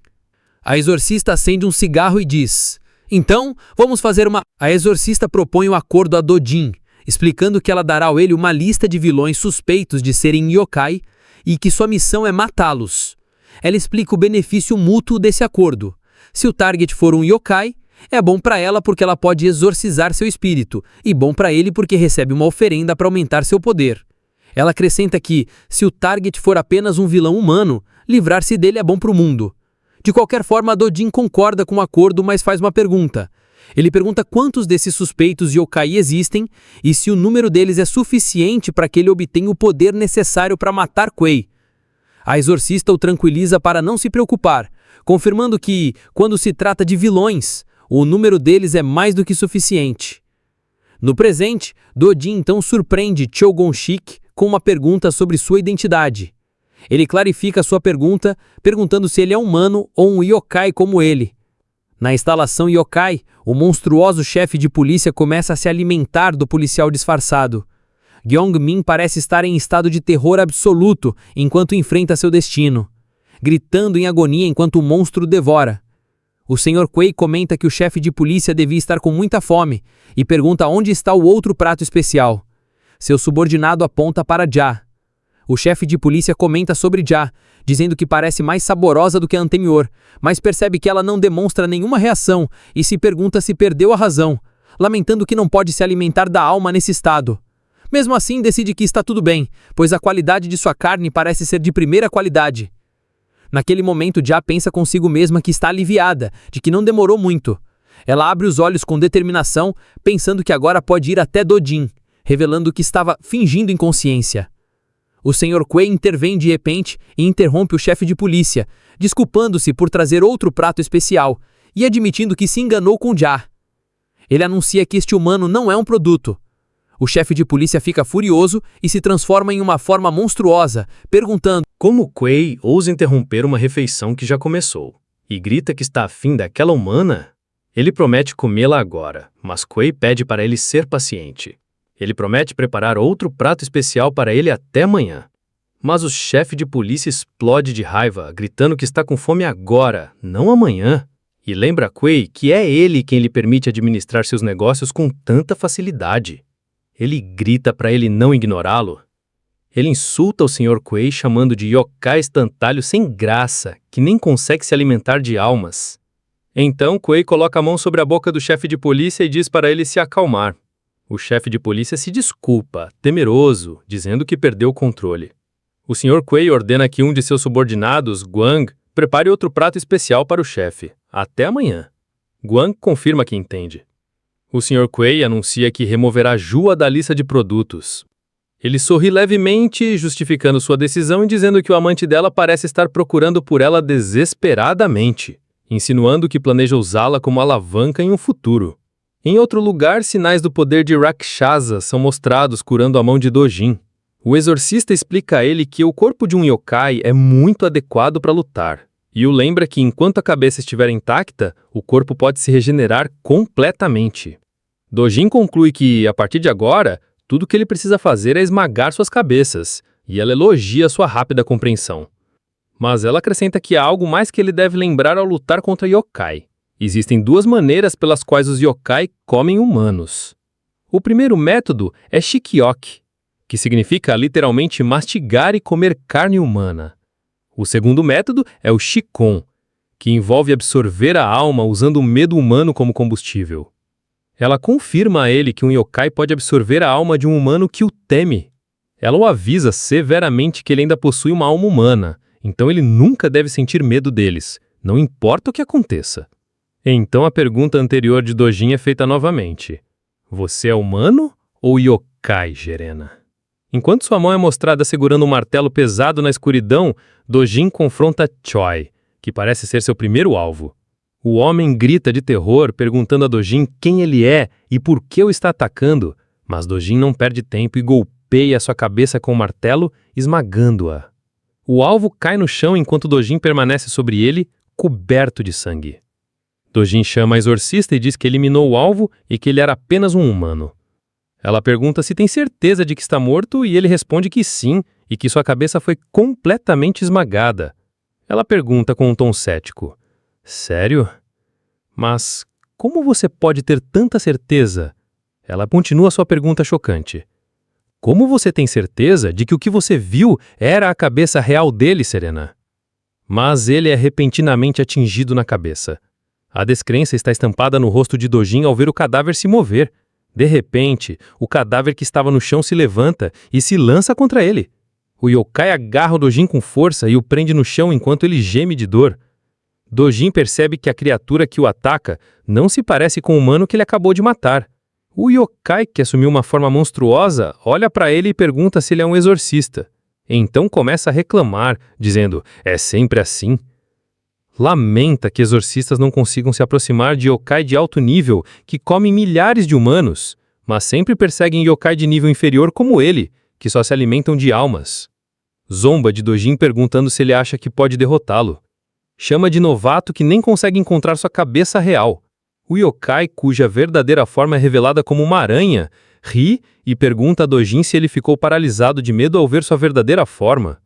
A exorcista acende um cigarro e diz, então, vamos fazer uma... A exorcista propõe um acordo a Dojin, explicando que ela dará a ele uma lista de vilões suspeitos de serem yokai e que sua missão é matá-los. Ela explica o benefício mútuo desse acordo. Se o target for um yokai, é bom para ela porque ela pode exorcizar seu espírito, e bom para ele porque recebe uma oferenda para aumentar seu poder. Ela acrescenta que, se o target for apenas um vilão humano, livrar-se dele é bom para o mundo. De qualquer forma, Dojin concorda com o acordo, mas faz uma pergunta. Ele pergunta quantos desses suspeitos yokai existem e se o número deles é suficiente para que ele obtenha o poder necessário para matar Kuei. A exorcista o tranquiliza para não se preocupar, confirmando que, quando se trata de vilões, o número deles é mais do que suficiente. No presente, Dojin então surpreende Cho Gon-sik com uma pergunta sobre sua identidade. Ele clarifica sua pergunta, perguntando se ele é humano ou um yokai como ele. Na instalação yokai, o monstruoso chefe de polícia começa a se alimentar do policial disfarçado. Gyeong-min parece estar em estado de terror absoluto enquanto enfrenta seu destino, gritando em agonia enquanto o monstro o devora. O Sr. Kuei comenta que o chefe de polícia devia estar com muita fome e pergunta onde está o outro prato especial. Seu subordinado aponta para Ja. O chefe de polícia comenta sobre Ja, dizendo que parece mais saborosa do que a anterior, mas percebe que ela não demonstra nenhuma reação e se pergunta se perdeu a razão, lamentando que não pode se alimentar da alma nesse estado. Mesmo assim, decide que está tudo bem, pois a qualidade de sua carne parece ser de primeira qualidade. Naquele momento, Ja pensa consigo mesma que está aliviada, de que não demorou muito. Ela abre os olhos com determinação, pensando que agora pode ir até Dojin, revelando que estava fingindo inconsciência. O Sr. Kuei intervém de repente e interrompe o chefe de polícia, desculpando-se por trazer outro prato especial e admitindo que se enganou com Ja. Ele anuncia que este humano não é um produto. O chefe de polícia fica furioso e se transforma em uma forma monstruosa, perguntando como Kuei ousa interromper uma refeição que já começou e grita que está afim daquela humana. Ele promete comê-la agora, mas Kuei pede para ele ser paciente. Ele promete preparar outro prato especial para ele até amanhã. Mas o chefe de polícia explode de raiva, gritando que está com fome agora, não amanhã. E lembra a Kuei que é ele quem lhe permite administrar seus negócios com tanta facilidade. Ele grita para ele não ignorá-lo. Ele insulta o Sr. Kuei chamando de yokai espantalho sem graça, que nem consegue se alimentar de almas. Então Kuei coloca a mão sobre a boca do chefe de polícia e diz para ele se acalmar. O chefe de polícia se desculpa, temeroso, dizendo que perdeu o controle. O Sr. Kuei ordena que um de seus subordinados, Guang, prepare outro prato especial para o chefe. Até amanhã. Guang confirma que entende. O Sr. Kuei anuncia que removerá Jua da lista de produtos. Ele sorri levemente, justificando sua decisão e dizendo que o amante dela parece estar procurando por ela desesperadamente, insinuando que planeja usá-la como alavanca em um futuro. Em outro lugar, sinais do poder de Rakshasa são mostrados curando a mão de Dojin. O exorcista explica a ele que o corpo de um yokai é muito adequado para lutar, e o lembra que enquanto a cabeça estiver intacta, o corpo pode se regenerar completamente. Dojin conclui que, a partir de agora, tudo que ele precisa fazer é esmagar suas cabeças, e ela elogia sua rápida compreensão. Mas ela acrescenta que há algo mais que ele deve lembrar ao lutar contra yokai. Existem duas maneiras pelas quais os yokai comem humanos. O primeiro método é shikyoki, que significa literalmente mastigar e comer carne humana. O segundo método é o shikon, que envolve absorver a alma usando o medo humano como combustível. Ela confirma a ele que um yokai pode absorver a alma de um humano que o teme. Ela o avisa severamente que ele ainda possui uma alma humana, então ele nunca deve sentir medo deles, não importa o que aconteça. Então a pergunta anterior de Dojin é feita novamente. Você é humano ou yokai, Gerena? Enquanto sua mão é mostrada segurando um martelo pesado na escuridão, Dojin confronta Choi, que parece ser seu primeiro alvo. O homem grita de terror, perguntando a Dojin quem ele é e por que o está atacando, mas Dojin não perde tempo e golpeia sua cabeça com o martelo, esmagando-a. O alvo cai no chão enquanto Dojin permanece sobre ele, coberto de sangue. Dojin chama a exorcista e diz que eliminou o alvo e que ele era apenas um humano. Ela pergunta se tem certeza de que está morto e ele responde que sim, e que sua cabeça foi completamente esmagada. Ela pergunta com um tom cético: sério? Mas como você pode ter tanta certeza? Ela continua sua pergunta chocante. Como você tem certeza de que o que você viu era a cabeça real dele, Serena? Mas ele é repentinamente atingido na cabeça. A descrença está estampada no rosto de Dojin ao ver o cadáver se mover. De repente, o cadáver que estava no chão se levanta e se lança contra ele. O yokai agarra o Dojin com força e o prende no chão enquanto ele geme de dor. Dojin percebe que a criatura que o ataca não se parece com o humano que ele acabou de matar. O yokai, que assumiu uma forma monstruosa, olha para ele e pergunta se ele é um exorcista. Então começa a reclamar, dizendo: é sempre assim. Lamenta que exorcistas não consigam se aproximar de yokai de alto nível que comem milhares de humanos, mas sempre perseguem yokai de nível inferior como ele, que só se alimentam de almas. Zomba de Dojin perguntando se ele acha que pode derrotá-lo. Chama de novato que nem consegue encontrar sua cabeça real. O yokai, cuja verdadeira forma é revelada como uma aranha, ri e pergunta a Dojin se ele ficou paralisado de medo ao ver sua verdadeira forma.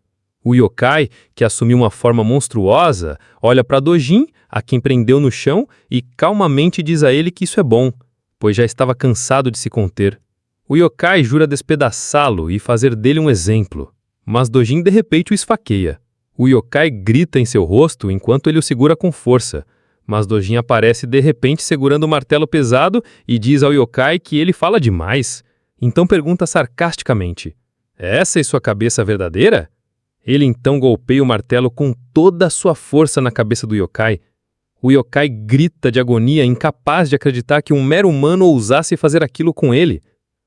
O yokai, que assumiu uma forma monstruosa, olha para Dojin, a quem prendeu no chão, e calmamente diz a ele que isso é bom, pois já estava cansado de se conter. O yokai jura despedaçá-lo e fazer dele um exemplo, mas Dojin de repente o esfaqueia. O yokai grita em seu rosto enquanto ele o segura com força, mas Dojin aparece de repente segurando o martelo pesado e diz ao yokai que ele fala demais. Então pergunta sarcasticamente: essa é sua cabeça verdadeira? Ele então golpeia o martelo com toda a sua força na cabeça do yokai. O yokai grita de agonia, incapaz de acreditar que um mero humano ousasse fazer aquilo com ele.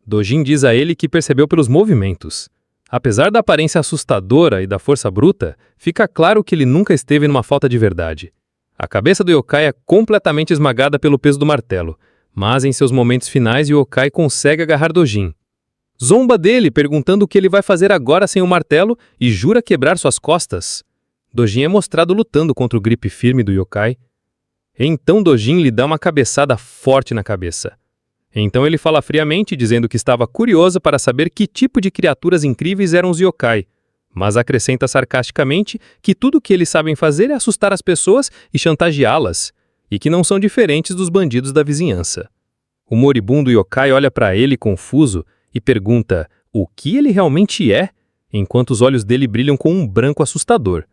Dojin diz a ele que percebeu pelos movimentos. Apesar da aparência assustadora e da força bruta, fica claro que ele nunca esteve numa falta de verdade. A cabeça do yokai é completamente esmagada pelo peso do martelo, mas em seus momentos finais o yokai consegue agarrar Dojin. Zomba dele, perguntando o que ele vai fazer agora sem o martelo e jura quebrar suas costas. Dojin é mostrado lutando contra o gripe firme do yokai. Então Dojin lhe dá uma cabeçada forte na cabeça. Então ele fala friamente, dizendo que estava curioso para saber que tipo de criaturas incríveis eram os yokai, mas acrescenta sarcasticamente que tudo o que eles sabem fazer é assustar as pessoas e chantageá-las, e que não são diferentes dos bandidos da vizinhança. O moribundo yokai olha para ele confuso e pergunta o que ele realmente é, enquanto os olhos dele brilham com um branco assustador.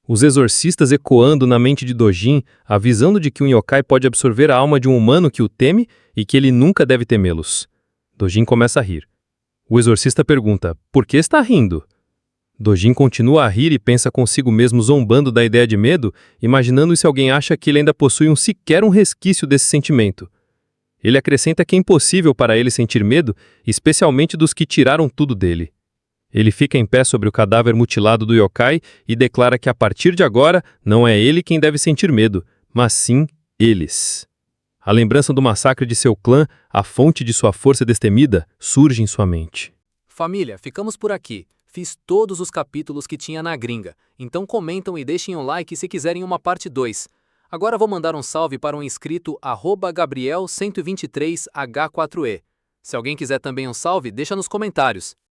Os exorcistas ecoando na mente de Dojin, avisando de que um yokai pode absorver a alma de um humano que o teme e que ele nunca deve temê-los. Dojin começa a rir. O exorcista pergunta: por que está rindo? Dojin continua a rir e pensa consigo mesmo, zombando da ideia de medo, imaginando se alguém acha que ele ainda possui sequer um resquício desse sentimento. Ele acrescenta que é impossível para ele sentir medo, especialmente dos que tiraram tudo dele. Ele fica em pé sobre o cadáver mutilado do yokai e declara que a partir de agora não é ele quem deve sentir medo, mas sim eles. A lembrança do massacre de seu clã, a fonte de sua força destemida, surge em sua mente. Família, ficamos por aqui. Fiz todos os capítulos que tinha na gringa, então comentam e deixem um like se quiserem uma parte 2. Agora vou mandar um salve para um inscrito @Gabriel123H4E. Se alguém quiser também um salve, deixa nos comentários.